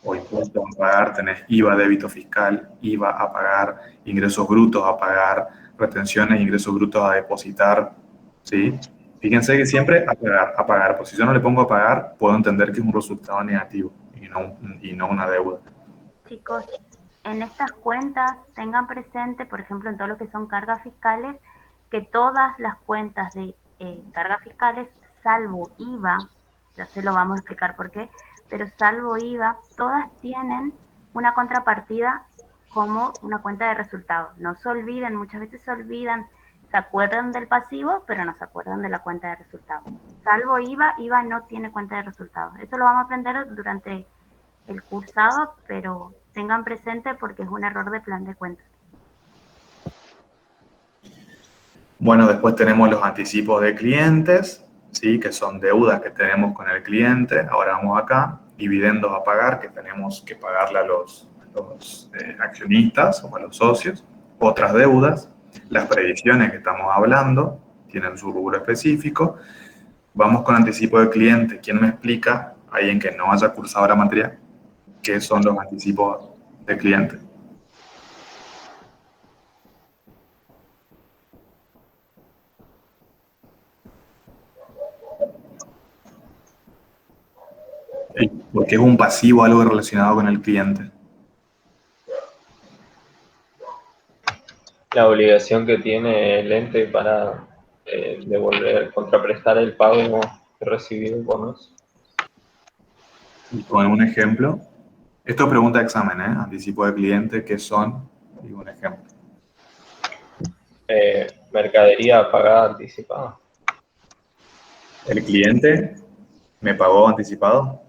o impuestos a pagar, tenés IVA, débito fiscal, IVA a pagar, ingresos brutos a pagar, retenciones, ingresos brutos a depositar, ¿sí? Fíjense que siempre a pagar, porque si yo no le pongo a pagar, puedo entender que es un resultado negativo y no una deuda. Chicos, en estas cuentas tengan presente, por ejemplo, en todo lo que son cargas fiscales, que todas las cuentas de cargas fiscales, salvo IVA, ya se lo vamos a explicar por qué, pero salvo IVA, todas tienen una contrapartida como una cuenta de resultados. No se olviden, muchas veces se olvidan, se acuerdan del pasivo, pero no se acuerdan de la cuenta de resultados. Salvo IVA, IVA no tiene cuenta de resultados. Eso lo vamos a aprender durante el cursado, pero tengan presente porque es un error de plan de cuentas. Bueno, después tenemos los anticipos de clientes, ¿sí? Que son deudas que tenemos con el cliente. Ahora vamos acá, dividendos a pagar, que tenemos que pagarle a los accionistas o a los socios. Otras deudas, las previsiones que estamos hablando, tienen su rubro específico. Vamos con anticipo de cliente. ¿Quién me explica, alguien que no haya cursado la materia, qué son los anticipos de cliente? Porque es un pasivo, algo relacionado con el cliente. La obligación que tiene el ente para contraprestar el pago recibido por nosotros. Y con un ejemplo, esto es pregunta de examen, anticipo de cliente, ¿qué son? Y un ejemplo. Mercadería pagada anticipada. ¿El cliente me pagó anticipado?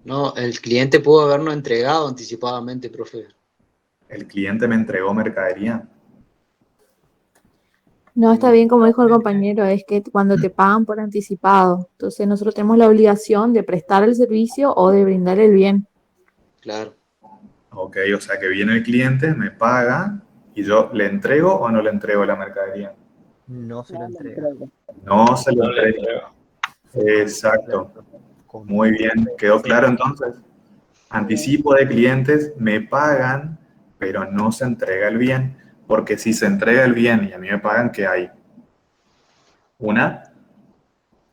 No, el cliente pudo habernos entregado anticipadamente, profe. ¿El cliente me entregó mercadería? No, está bien, como dijo el compañero, es que cuando te pagan por anticipado, entonces nosotros tenemos la obligación de prestar el servicio o de brindar el bien. Claro. Ok, o sea que viene el cliente, me paga y yo le entrego o no le entrego la mercadería. No se lo entrega. No se lo entrega. Exacto. Muy bien, ¿quedó claro entonces? Anticipo de clientes, me pagan, pero no se entrega el bien. Porque si se entrega el bien y a mí me pagan, ¿qué hay? Una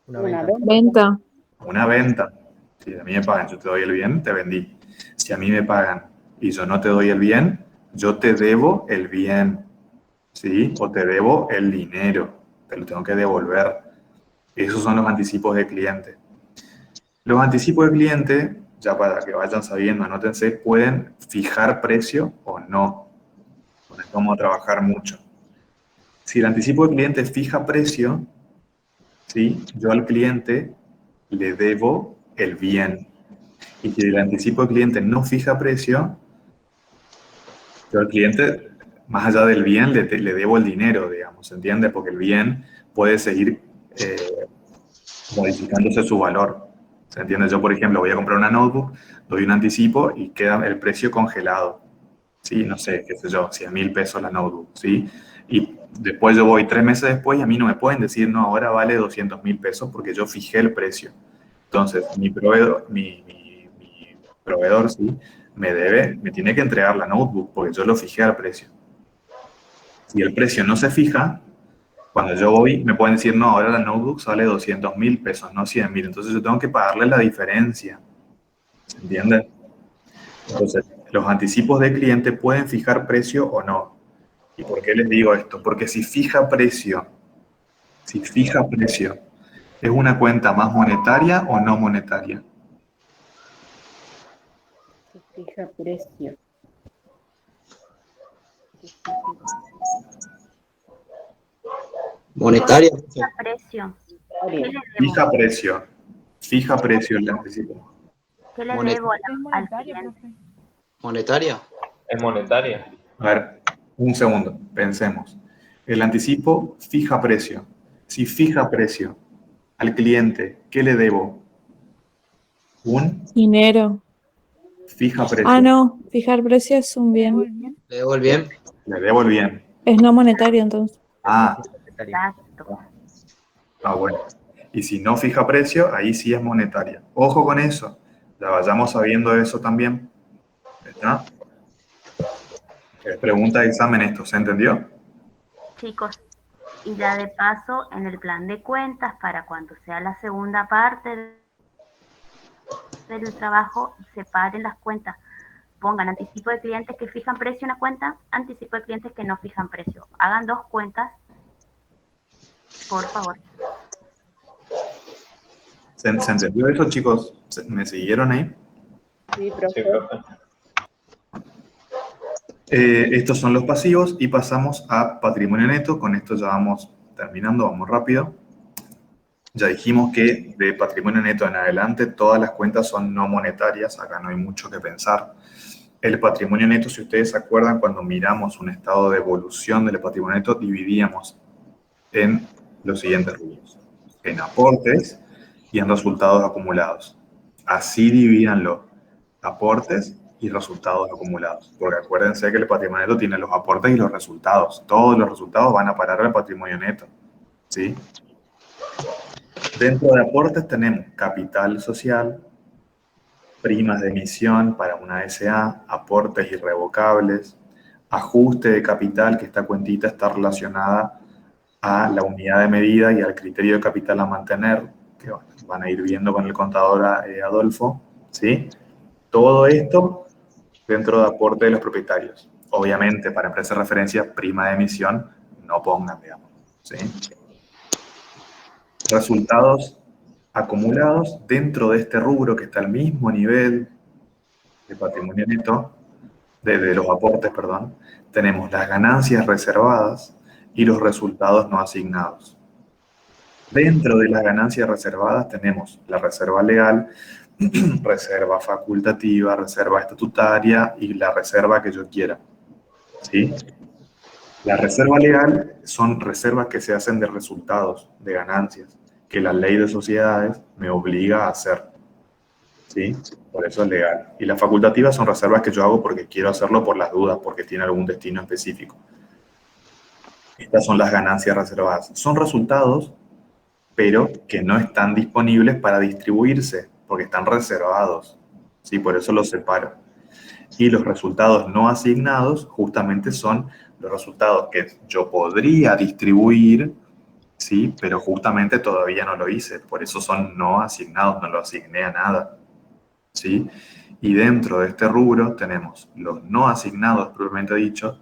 Venta. Una venta. Si a mí me pagan, yo te doy el bien, te vendí. Si a mí me pagan y yo no te doy el bien, yo te debo el bien, ¿sí? O te debo el dinero, te lo tengo que devolver. Esos son los anticipos de cliente. Los anticipos de cliente, ya para que vayan sabiendo, anótense, pueden fijar precio o no. Con esto vamos a trabajar mucho. Si el anticipo de cliente fija precio, ¿sí? Yo al cliente le debo el bien. Y si el anticipo de cliente no fija precio, yo al cliente, más allá del bien, le debo el dinero, digamos, ¿se entiende? Porque el bien puede seguir modificándose su valor. ¿Se entiende? Yo, por ejemplo, voy a comprar una notebook, doy un anticipo y queda el precio congelado. Sí, no sé, qué sé yo, 100.000 pesos la notebook, ¿sí? Y después yo voy 3 meses después y a mí no me pueden decir, no, ahora vale 200.000 pesos porque yo fijé el precio. Entonces, mi proveedor, ¿sí? Me tiene que entregar la notebook porque yo lo fijé al precio. Si el precio no se fija, cuando yo voy, me pueden decir, no, ahora la notebook sale 200.000 pesos, no 100.000. Entonces yo tengo que pagarle la diferencia. ¿Se entiende? Entonces, los anticipos de cliente pueden fijar precio o no. ¿Y por qué les digo esto? Porque si fija precio, ¿es una cuenta más monetaria o no monetaria? Fija precio. Monetaria. Fija precio. ¿Qué le debo? Fija precio. Fija precio el anticipo. ¿Qué le Monet- debo al cliente? Monetaria. Es monetaria. A ver, un segundo, pensemos. El anticipo fija precio. Si fija precio al cliente, ¿qué le debo? Un Dinero. fija precio. Ah, no, fijar precio es un bien. ¿Le debo el bien? Le debo el bien. Es no monetario entonces. Ah, Exacto. bueno. Y si no fija precio, ahí sí es monetaria. Ojo con eso. Ya vayamos sabiendo eso también. ¿Está? Es pregunta de examen esto, ¿se entendió? Chicos, y ya de paso, en el plan de cuentas, para cuando sea la segunda parte del trabajo, separen las cuentas. Pongan anticipo de clientes que fijan precio en una cuenta, anticipo de clientes que no fijan precio. Hagan 2 cuentas, por favor. ¿Se entendió eso, chicos? ¿Me siguieron ahí? Sí, Sí, profe. profe. Estos son los pasivos y pasamos a patrimonio neto. Con esto ya vamos terminando, vamos rápido. Ya dijimos que de patrimonio neto en adelante todas las cuentas son no monetarias, acá no hay mucho que pensar. El patrimonio neto, si ustedes se acuerdan, cuando miramos un estado de evolución del patrimonio neto, dividíamos en los siguientes rubros: en aportes y en resultados acumulados. Así divídanlo: aportes y resultados acumulados. Porque acuérdense que el patrimonio neto tiene los aportes y los resultados. Todos los resultados van a parar al patrimonio neto, ¿sí? Dentro de aportes tenemos capital social, primas de emisión para una SA, aportes irrevocables, ajuste de capital, que esta cuentita está relacionada a la unidad de medida y al criterio de capital a mantener, que van a ir viendo con el contador Adolfo, ¿sí? Todo esto dentro de aporte de los propietarios. Obviamente, para empresas de referencia, prima de emisión, no pongan, digamos, ¿sí? Resultados acumulados dentro de este rubro que está al mismo nivel de patrimonio neto, de los aportes, perdón, tenemos las ganancias reservadas y los resultados no asignados. Dentro de las ganancias reservadas tenemos la reserva legal, reserva facultativa, reserva estatutaria y la reserva que yo quiera, ¿sí? La reserva legal son reservas que se hacen de resultados, de ganancias, que la ley de sociedades me obliga a hacer, ¿sí? Por eso es legal. Y las facultativas son reservas que yo hago porque quiero hacerlo por las dudas, porque tiene algún destino específico. Estas son las ganancias reservadas. Son resultados, pero que no están disponibles para distribuirse, porque están reservados, ¿sí? Por eso los separo. Y los resultados no asignados justamente son los resultados que yo podría distribuir, ¿sí? Pero justamente todavía no lo hice, por eso son no asignados, no lo asigné a nada, ¿sí? Y dentro de este rubro tenemos los no asignados, propiamente dicho,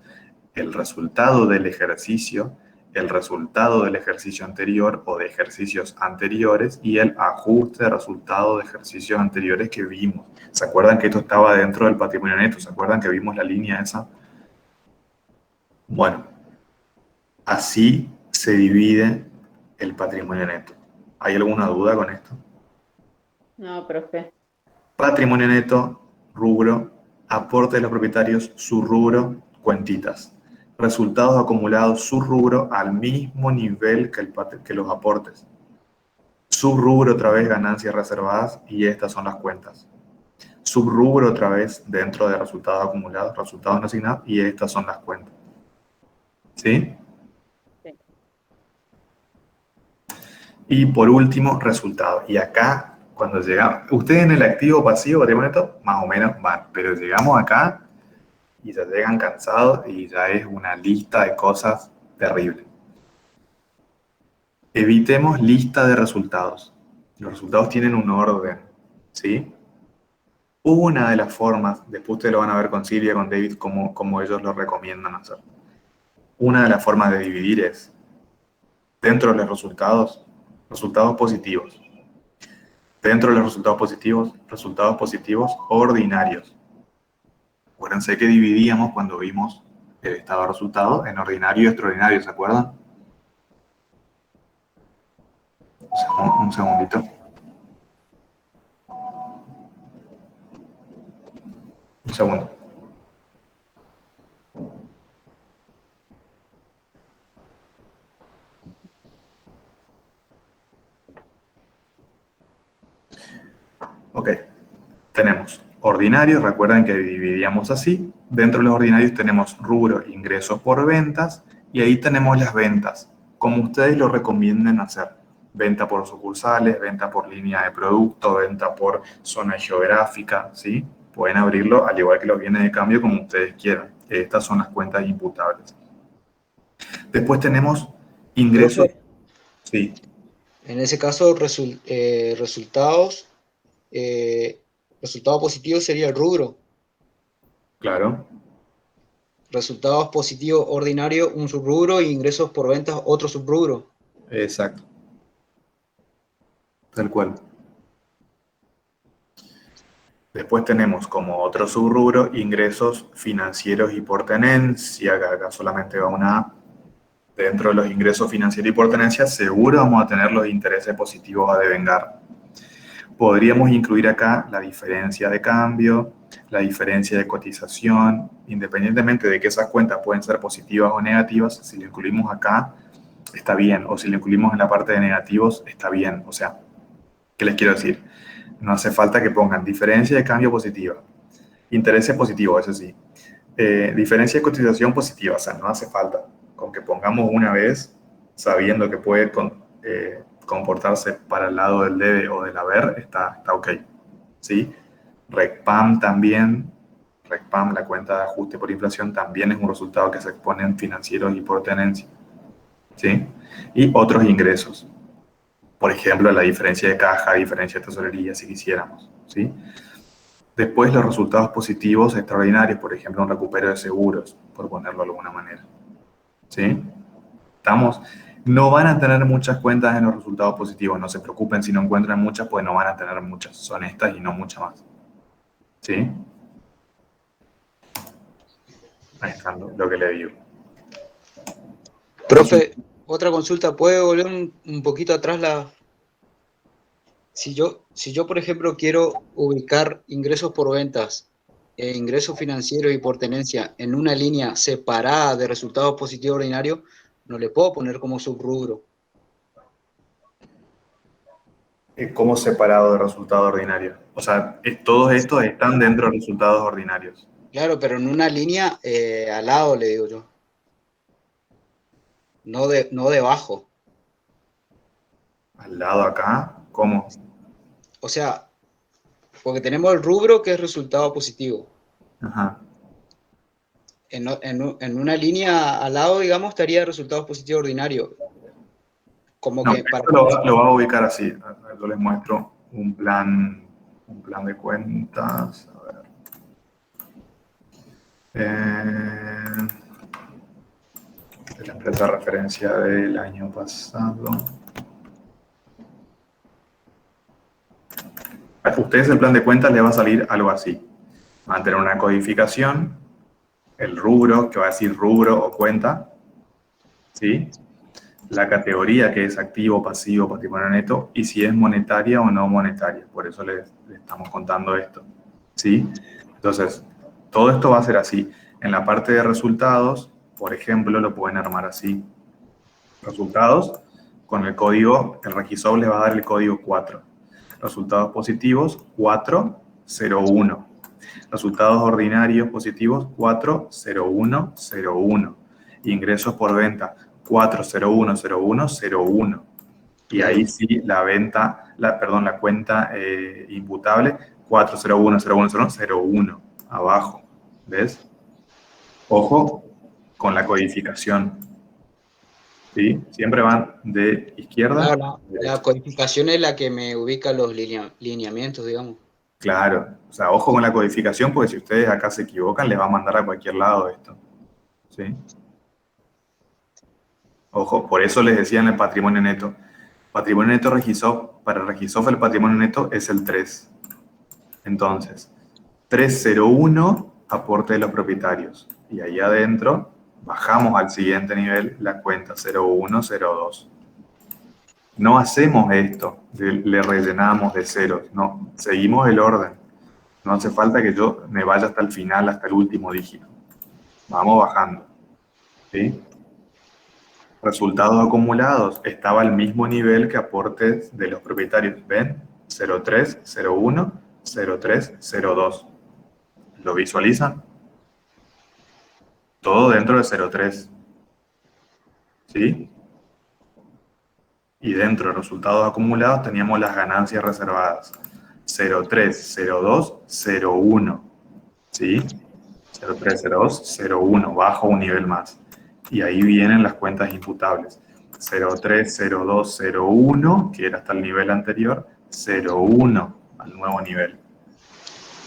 el resultado del ejercicio, el resultado del ejercicio anterior o de ejercicios anteriores y el ajuste de resultado de ejercicios anteriores que vimos. ¿Se acuerdan que esto estaba dentro del patrimonio neto? ¿Se acuerdan que vimos la línea esa? Bueno, así se divide el patrimonio neto. ¿Hay alguna duda con esto? No, profe. Patrimonio neto, rubro, aporte de los propietarios, subrubro, cuentitas. Resultados acumulados, subrubro, al mismo nivel que los aportes. Subrubro otra vez, ganancias reservadas, y estas son las cuentas. Subrubro otra vez dentro de resultados acumulados, resultados no asignados, y estas son las cuentas. ¿Sí? Sí. Y por último, resultados. Y acá, cuando llegamos, ustedes en el activo pasivo, patrimonio neto, más o menos van, pero llegamos acá y ya llegan cansados y ya es una lista de cosas terrible. Evitemos lista de resultados. Los resultados tienen un orden, ¿sí? Una de las formas, después ustedes lo van a ver con Silvia, con David, como ellos lo recomiendan hacer. Una de las formas de dividir es, dentro de los resultados positivos. Dentro de los resultados positivos ordinarios. Acuérdense que dividíamos cuando vimos el estado de resultado en ordinario y extraordinario, ¿se acuerdan? Un segundito. Un segundo. Ok, tenemos ordinarios, recuerden que dividíamos así. Dentro de los ordinarios tenemos rubro, ingresos por ventas, y ahí tenemos las ventas, como ustedes lo recomienden hacer. Venta por sucursales, venta por línea de producto, venta por zona geográfica, ¿sí? Pueden abrirlo al igual que los bienes de cambio como ustedes quieran. Estas son las cuentas imputables. Después tenemos ingresos. Profe, Sí, en ese caso, resultados positivo sería el rubro. claro. Resultados positivos ordinario, un subrubro, y ingresos por ventas, otro subrubro. Exacto. Tal cual. Después tenemos como otro subrubro ingresos financieros y por tenencia, que acá solamente va una A. Dentro de los ingresos financieros y por tenencia, seguro vamos a tener los intereses positivos a devengar. Podríamos incluir acá la diferencia de cambio, la diferencia de cotización, independientemente de que esas cuentas pueden ser positivas o negativas, si lo incluimos acá, está bien, o si lo incluimos en la parte de negativos, está bien. O sea, ¿qué les quiero decir? No hace falta que pongan diferencia de cambio positiva, intereses positivos, eso sí, diferencia de cotización positiva, o sea, no hace falta. Con que pongamos una vez, sabiendo que puede comportarse para el lado del debe o del haber, está ok, ¿sí? RECPAM también, RECPAM, la cuenta de ajuste por inflación, también es un resultado que se expone en financieros y por tenencia, ¿sí? Y otros ingresos. Por ejemplo, la diferencia de caja, diferencia de tesorería, si quisiéramos, ¿sí? Después, los resultados positivos extraordinarios, por ejemplo, un recupero de seguros, por ponerlo de alguna manera, ¿sí? ¿Estamos? No van a tener muchas cuentas en los resultados positivos, no se preocupen si no encuentran muchas, pues no van a tener muchas, son estas y no muchas más, ¿sí? Ahí está lo que le digo. Profe, otra consulta, ¿puede volver un poquito atrás Si yo, por ejemplo, quiero ubicar ingresos por ventas, ingresos financieros y por tenencia en una línea separada de resultados positivos ordinarios, no le puedo poner como subrubro. ¿Cómo separado de resultado ordinario? O sea, todos estos están dentro de resultados ordinarios. Claro, pero en una línea al lado, le digo yo. No debajo. Al lado acá, ¿cómo? O sea, porque tenemos el rubro que es resultado positivo. Ajá. En una línea al lado, digamos, estaría resultados positivos ordinarios. Como No, que esto para... lo va a ubicar así. Yo les muestro un plan de cuentas. A ver. De la empresa de referencia del año pasado. A ustedes el plan de cuentas les va a salir algo así. Van a tener una codificación, el rubro, que va a decir rubro o cuenta, ¿sí? La categoría que es activo, pasivo, patrimonio neto, y si es monetaria o no monetaria. Por eso les estamos contando esto, ¿sí? Entonces, todo esto va a ser así. En la parte de resultados, por ejemplo, lo pueden armar así. Resultados, con el código, el Regisoc les va a dar el código 4. Resultados positivos, 401. Resultados ordinarios positivos, 40101. Ingresos por venta, 4010101. Y ahí sí la cuenta imputable, 4010101 abajo. ¿Ves? Ojo con la codificación. ¿Sí? Siempre van de izquierda. Claro, la codificación es la que me ubica los lineamientos, digamos. Claro, o sea, ojo con la codificación, porque si ustedes acá se equivocan, les va a mandar a cualquier lado esto. ¿Sí? Ojo, por eso les decía en el patrimonio neto. Patrimonio neto Regisoc, para Regisoc el patrimonio neto es el 3. Entonces, 301 aporte de los propietarios. Y ahí adentro bajamos al siguiente nivel la cuenta 0102. No hacemos esto, le rellenamos de ceros, no, seguimos el orden. No hace falta que yo me vaya hasta el final, hasta el último dígito. Vamos bajando. ¿Sí? Resultados acumulados, estaba al mismo nivel que aportes de los propietarios. ¿Ven? 03, 01, 03, 02. ¿Lo visualizan? Todo dentro de 03. ¿Sí? Y dentro de resultados acumulados teníamos las ganancias reservadas. 03, 02, 01. ¿Sí? 03, 02, 01. Bajo un nivel más. Y ahí vienen las cuentas imputables. 03, 02, 01, que era hasta el nivel anterior. 01 al nuevo nivel.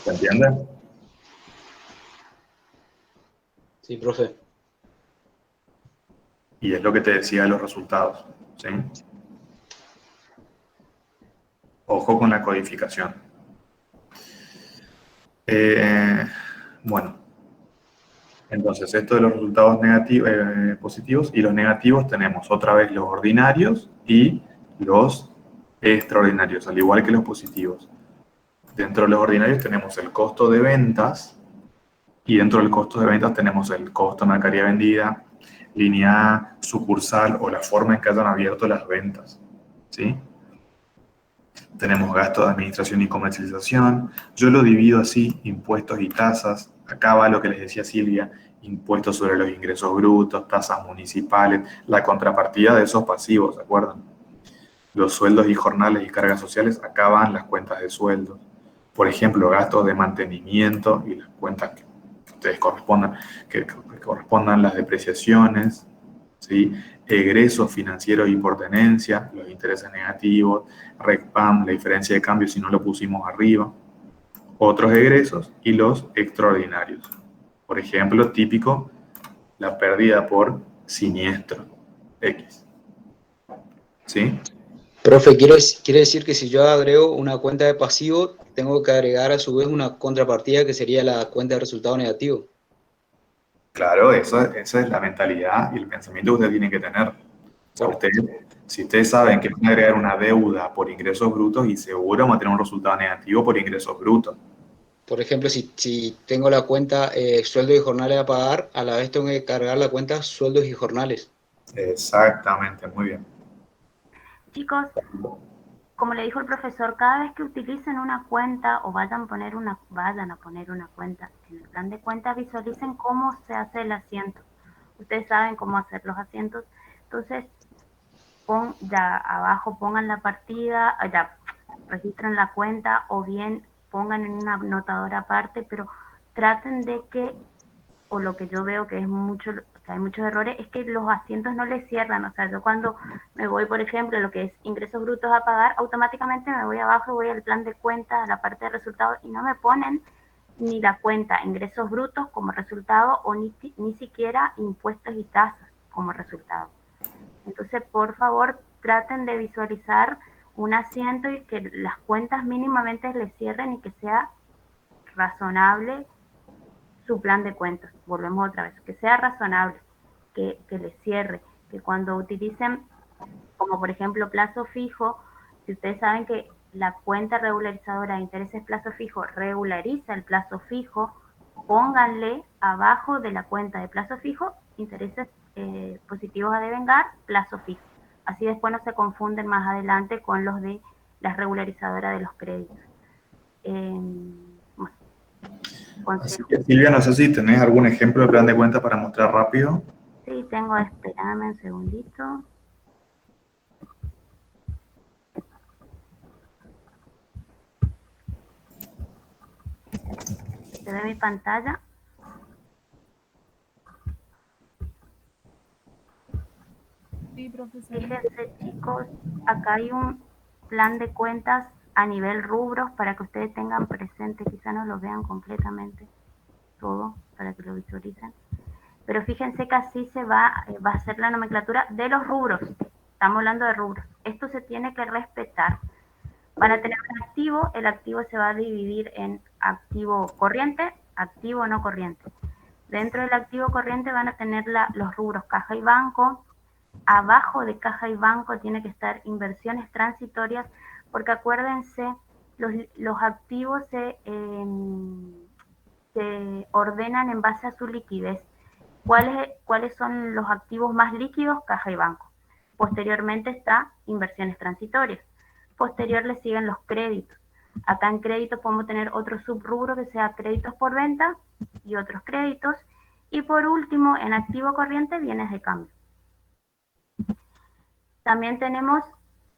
¿Se entiende? Sí, profe. Y es lo que te decía de los resultados. ¿Sí? Ojo con la codificación. Bueno, entonces esto de los resultados negativos, positivos, y los negativos tenemos otra vez los ordinarios y los extraordinarios, al igual que los positivos. Dentro de los ordinarios tenemos el costo de ventas y dentro del costo de ventas tenemos el costo de mercadería vendida, línea A, sucursal o la forma en que hayan abierto las ventas. ¿Sí? Tenemos gastos de administración y comercialización. Yo lo divido así, impuestos y tasas. Acá va lo que les decía Silvia, impuestos sobre los ingresos brutos, tasas municipales, la contrapartida de esos pasivos, ¿se acuerdan? Los sueldos y jornales y cargas sociales, acá van las cuentas de sueldos. Por ejemplo, gastos de mantenimiento y las cuentas que ustedes correspondan, que correspondan las depreciaciones, ¿sí? Egresos financieros y por tenencia, los intereses negativos, RECPAM, la diferencia de cambio si no lo pusimos arriba, otros egresos y los extraordinarios. Por ejemplo, típico, la pérdida por siniestro X. ¿Sí? Profe, quiere decir que si yo agrego una cuenta de pasivo, tengo que agregar a su vez una contrapartida que sería la cuenta de resultado negativo. Claro, esa es la mentalidad y el pensamiento que ustedes tienen que tener. O sea, si ustedes saben que van a agregar una deuda por ingresos brutos y seguro van a tener un resultado negativo por ingresos brutos. Por ejemplo, si tengo la cuenta sueldos y jornales a pagar, a la vez tengo que cargar la cuenta sueldos y jornales. Exactamente, muy bien. Chicos, como le dijo el profesor, cada vez que utilicen una cuenta o vayan a poner una cuenta en el plan de cuentas, visualicen cómo se hace el asiento. Ustedes saben cómo hacer los asientos, entonces ya abajo pongan la partida, ya registren la cuenta o bien pongan en una anotadora aparte, pero traten de que, o lo que yo veo que es mucho, hay muchos errores, es que los asientos no les cierran. O sea, yo cuando me voy, por ejemplo, lo que es ingresos brutos a pagar, automáticamente me voy abajo, voy al plan de cuentas, a la parte de resultados, y no me ponen ni la cuenta ingresos brutos como resultado o ni siquiera impuestos y tasas como resultado. Entonces, por favor, traten de visualizar un asiento y que las cuentas mínimamente les cierren y que sea razonable su plan de cuentas. Volvemos otra vez, que sea razonable, que les cierre, que cuando utilicen, como por ejemplo plazo fijo, si ustedes saben que la cuenta regularizadora de intereses plazo fijo regulariza el plazo fijo, pónganle abajo de la cuenta de plazo fijo intereses positivos a devengar, plazo fijo. Así después no se confunden más adelante con los de las regularizadoras de los créditos. Así que, Silvia, no sé si tenés algún ejemplo de plan de cuenta para mostrar rápido. Sí, tengo, esperame un segundito. ¿Se ve mi pantalla? Sí, profesor. Fíjense, chicos, acá hay un plan de cuentas a nivel rubros para que ustedes tengan presente, quizá no lo vean completamente todo, para que lo visualicen. Pero fíjense que así va a ser la nomenclatura de los rubros. Estamos hablando de rubros. Esto se tiene que respetar. Para tener un activo, el activo se va a dividir en activo corriente, activo o no corriente. Dentro del activo corriente van a tener los rubros caja y banco. Abajo de caja y banco tiene que estar inversiones transitorias, porque acuérdense, los activos se ordenan en base a su liquidez. ¿Cuáles son los activos más líquidos? Caja y banco. Posteriormente está inversiones transitorias. Posterior le siguen los créditos. Acá en créditos podemos tener otro subrubro que sea créditos por venta y otros créditos. Y por último, en activo corriente, bienes de cambio. También tenemos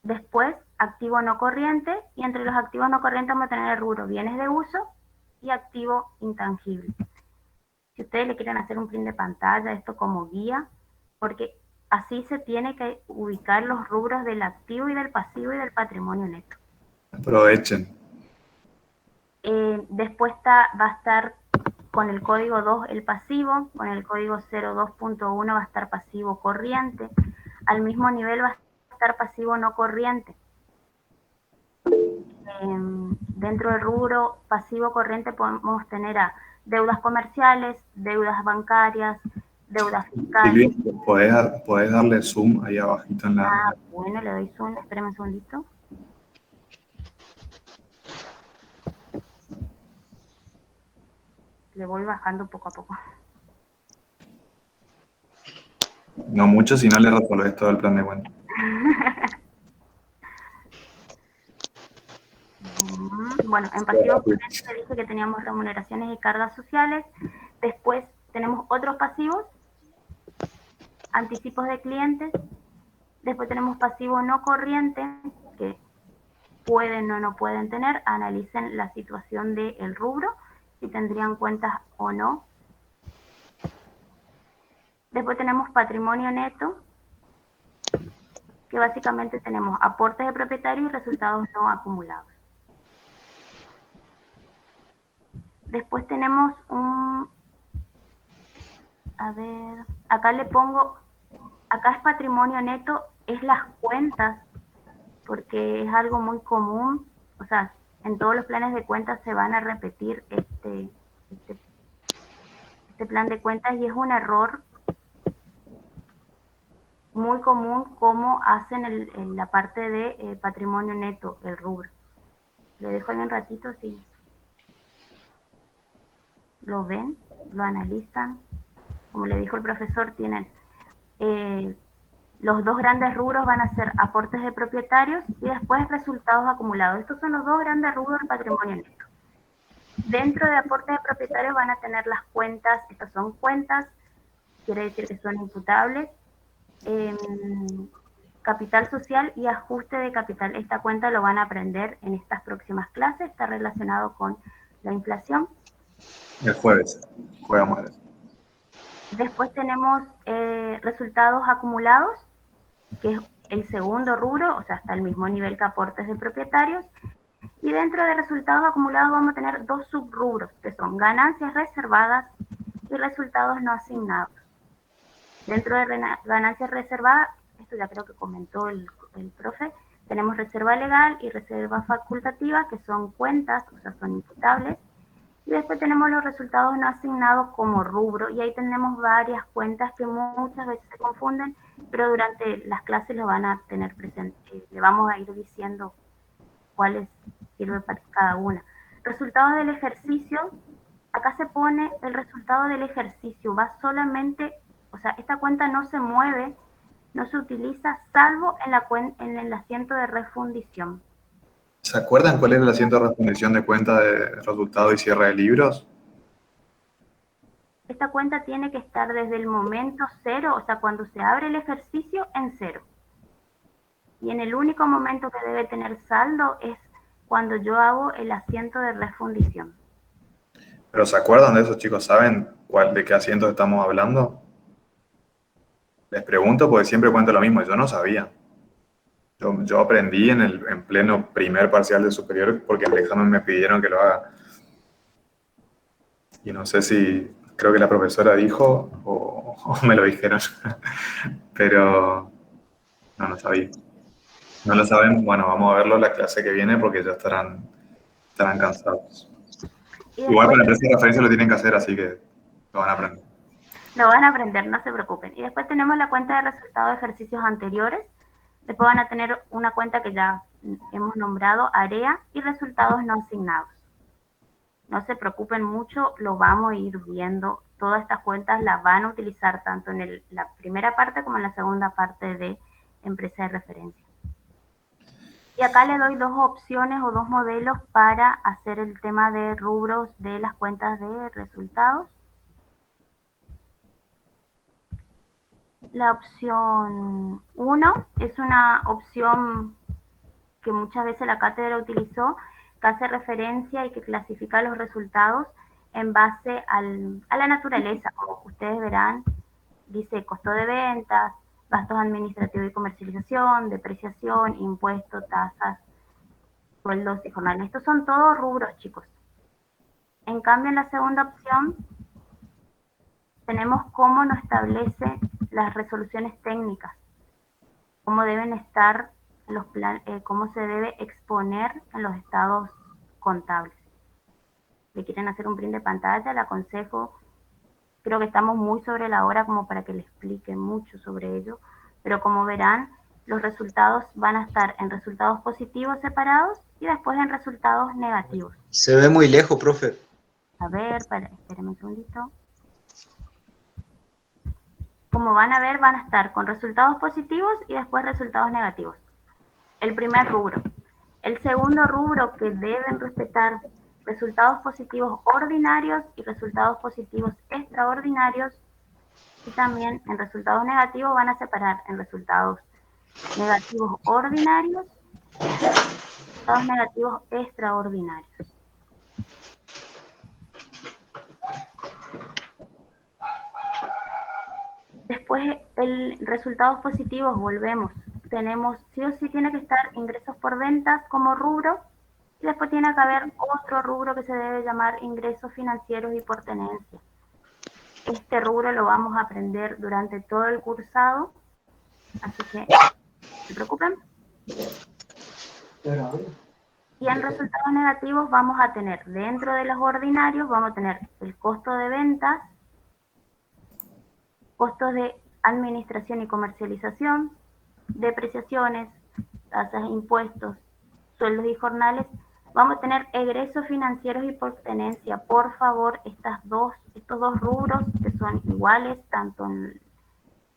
después activo no corriente, y entre los activos no corrientes vamos a tener el rubro bienes de uso y activo intangible. Si ustedes le quieren hacer un print de pantalla, esto como guía, porque así se tiene que ubicar los rubros del activo y del pasivo y del patrimonio neto. Aprovechen. Después va a estar con el código 2 el pasivo, con el código 02.1 va a estar pasivo corriente, al mismo nivel va a estar pasivo no corriente. Dentro del rubro pasivo corriente podemos tener a deudas comerciales, deudas bancarias, deudas fiscales. Silvia, ¿podés darle zoom ahí abajito en la... Bueno, le doy zoom, espérame un segundito. Le voy bajando poco a poco. No mucho, si no le resolvés todo el plan de cuenta. Bueno, en pasivo corriente te dije que teníamos remuneraciones y cargas sociales. Después tenemos otros pasivos, anticipos de clientes. Después tenemos pasivo no corriente, que pueden o no pueden tener. Analicen la situación del rubro, si tendrían cuentas o no. Después tenemos patrimonio neto, que básicamente tenemos aportes de propietarios y resultados no acumulados. Después tenemos acá le pongo, acá es patrimonio neto, es las cuentas, porque es algo muy común, o sea, en todos los planes de cuentas se van a repetir este plan de cuentas, y es un error muy común como hacen en la parte de patrimonio neto, el rubro. Lo dejo ahí un ratito, sí. Lo ven, lo analizan. Como le dijo el profesor, tienen los dos grandes rubros van a ser aportes de propietarios y después resultados acumulados. Estos son los dos grandes rubros del patrimonio neto. Dentro de aportes de propietarios van a tener las cuentas, estas son cuentas, quiere decir que son imputables, capital social y ajuste de capital. Esta cuenta lo van a aprender en estas próximas clases, está relacionado con la inflación. El jueves, vamos a ver. Después tenemos resultados acumulados, que es el segundo rubro, o sea, está al mismo nivel que aportes de propietarios. Y dentro de resultados acumulados vamos a tener dos subrubros, que son ganancias reservadas y resultados no asignados. Dentro de ganancias reservadas, esto ya creo que comentó el profe, tenemos reserva legal y reserva facultativa, que son cuentas, o sea, son imputables. Y después tenemos los resultados no asignados como rubro, y ahí tenemos varias cuentas que muchas veces se confunden, pero durante las clases lo van a tener presente. Le vamos a ir diciendo cuáles sirve para cada una. Resultados del ejercicio, acá se pone el resultado del ejercicio, va solamente, o sea, esta cuenta no se mueve, no se utiliza, salvo en el asiento de refundición. ¿Se acuerdan cuál es el asiento de refundición de cuenta de resultado y cierre de libros? Esta cuenta tiene que estar desde el momento cero, o sea, cuando se abre el ejercicio, en cero. Y en el único momento que debe tener saldo es cuando yo hago el asiento de refundición. ¿Pero se acuerdan de eso, chicos? ¿Saben de qué asiento estamos hablando? Les pregunto porque siempre cuento lo mismo, yo no sabía. Yo aprendí en pleno primer parcial de superior porque en el examen me pidieron que lo haga. Y no sé si, creo que la profesora dijo o me lo dijeron. Pero no sabía. No lo saben, bueno, vamos a verlo la clase que viene porque ya estarán cansados. Y Igual para la después empresa de referencia lo tienen que hacer, así que lo van a aprender. lo van a aprender, no se preocupen. Y después tenemos la cuenta de resultados de ejercicios anteriores. Después van a tener una cuenta que ya hemos nombrado, área, y resultados no asignados. No se preocupen mucho, lo vamos a ir viendo. Todas estas cuentas las van a utilizar tanto en la primera parte como en la segunda parte de empresa de referencia. Y acá le doy dos opciones o dos modelos para hacer el tema de rubros de las cuentas de resultados. La opción 1 es una opción que muchas veces la cátedra utilizó, que hace referencia y que clasifica los resultados en base a la naturaleza. Como ustedes verán, dice costo de ventas, gastos administrativos y comercialización, depreciación, impuestos, tasas, sueldos y jornales. Estos son todos rubros, chicos. En cambio, en la segunda opción, tenemos cómo nos establece las resoluciones técnicas, cómo deben estar los cómo se debe exponer en los estados contables. Si quieren hacer un print de pantalla, le aconsejo. Creo que estamos muy sobre la hora como para que le explique mucho sobre ello, pero como verán, los resultados van a estar en resultados positivos separados y después en resultados negativos. Se ve muy lejos, profe. A ver, espérenme un segundito. Como van a ver, van a estar con resultados positivos y después resultados negativos. El primer rubro. El segundo rubro, que deben respetar resultados positivos ordinarios y resultados positivos extraordinarios, y también en resultados negativos van a separar en resultados negativos ordinarios y resultados negativos extraordinarios. Después, resultados positivos, volvemos. Tenemos, sí o sí tiene que estar ingresos por ventas como rubro, y después tiene que haber otro rubro que se debe llamar ingresos financieros y por tenencia. Este rubro lo vamos a aprender durante todo el cursado, así que no se preocupen. Y en resultados negativos vamos a tener, dentro de los ordinarios, vamos a tener el costo de ventas, costos de administración y comercialización, depreciaciones, tasas, impuestos, sueldos y jornales. Vamos a tener egresos financieros y por tenencia. Por favor, estos dos rubros que son iguales tanto en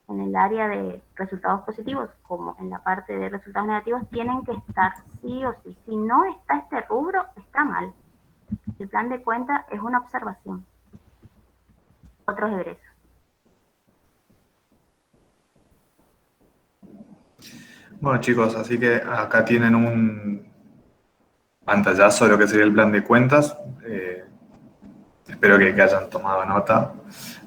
el área de resultados positivos como en la parte de resultados negativos, tienen que estar sí o sí. Si no está este rubro, está mal. El plan de cuenta es una observación. Otros egresos. Bueno, chicos, así que acá tienen un pantallazo de lo que sería el plan de cuentas. Espero que hayan tomado nota,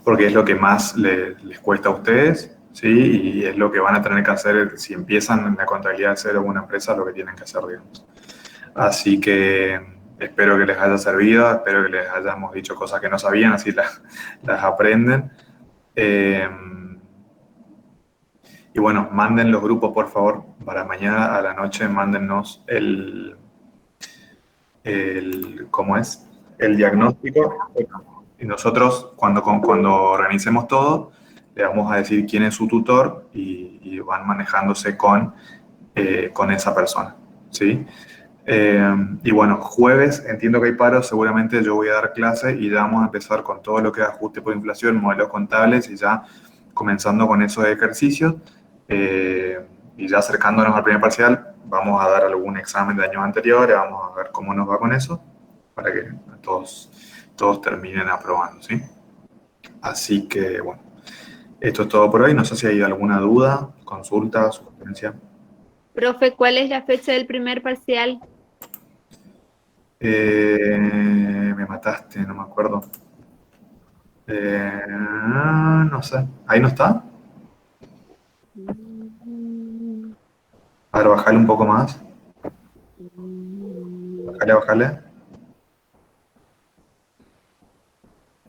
porque es lo que más les cuesta a ustedes, ¿sí? Y es lo que van a tener que hacer si empiezan en la contabilidad de cero una empresa, lo que tienen que hacer, digamos. Así que espero que les haya servido, espero que les hayamos dicho cosas que no sabían, así las aprenden. Y bueno, manden los grupos, por favor, para mañana a la noche, mándennos ¿cómo es? El diagnóstico. Y nosotros, cuando organicemos todo, le vamos a decir quién es su tutor y van manejándose con esa persona, ¿sí? Y bueno, jueves, entiendo que hay paro, seguramente yo voy a dar clase y ya vamos a empezar con todo lo que es ajuste por inflación, modelos contables y ya comenzando con esos ejercicios. Y ya acercándonos al primer parcial, vamos a dar algún examen de años anteriores, vamos a ver cómo nos va con eso, para que todos terminen aprobando, ¿sí? Así que, bueno, esto es todo por hoy. No sé si hay alguna duda, consulta, sugerencia. Profe, ¿cuál es la fecha del primer parcial? Me mataste, no me acuerdo. No sé. ¿Ahí no está? A ver, bajale un poco más. Bajale.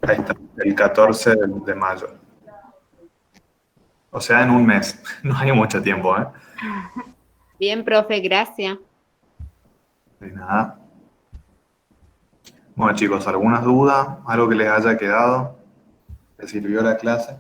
Ahí está, el 14 de mayo. O sea, en un mes. No hay mucho tiempo, ¿eh? Bien, profe, gracias. De nada. Bueno chicos, ¿algunas dudas? ¿Algo que les haya quedado? ¿Les sirvió la clase?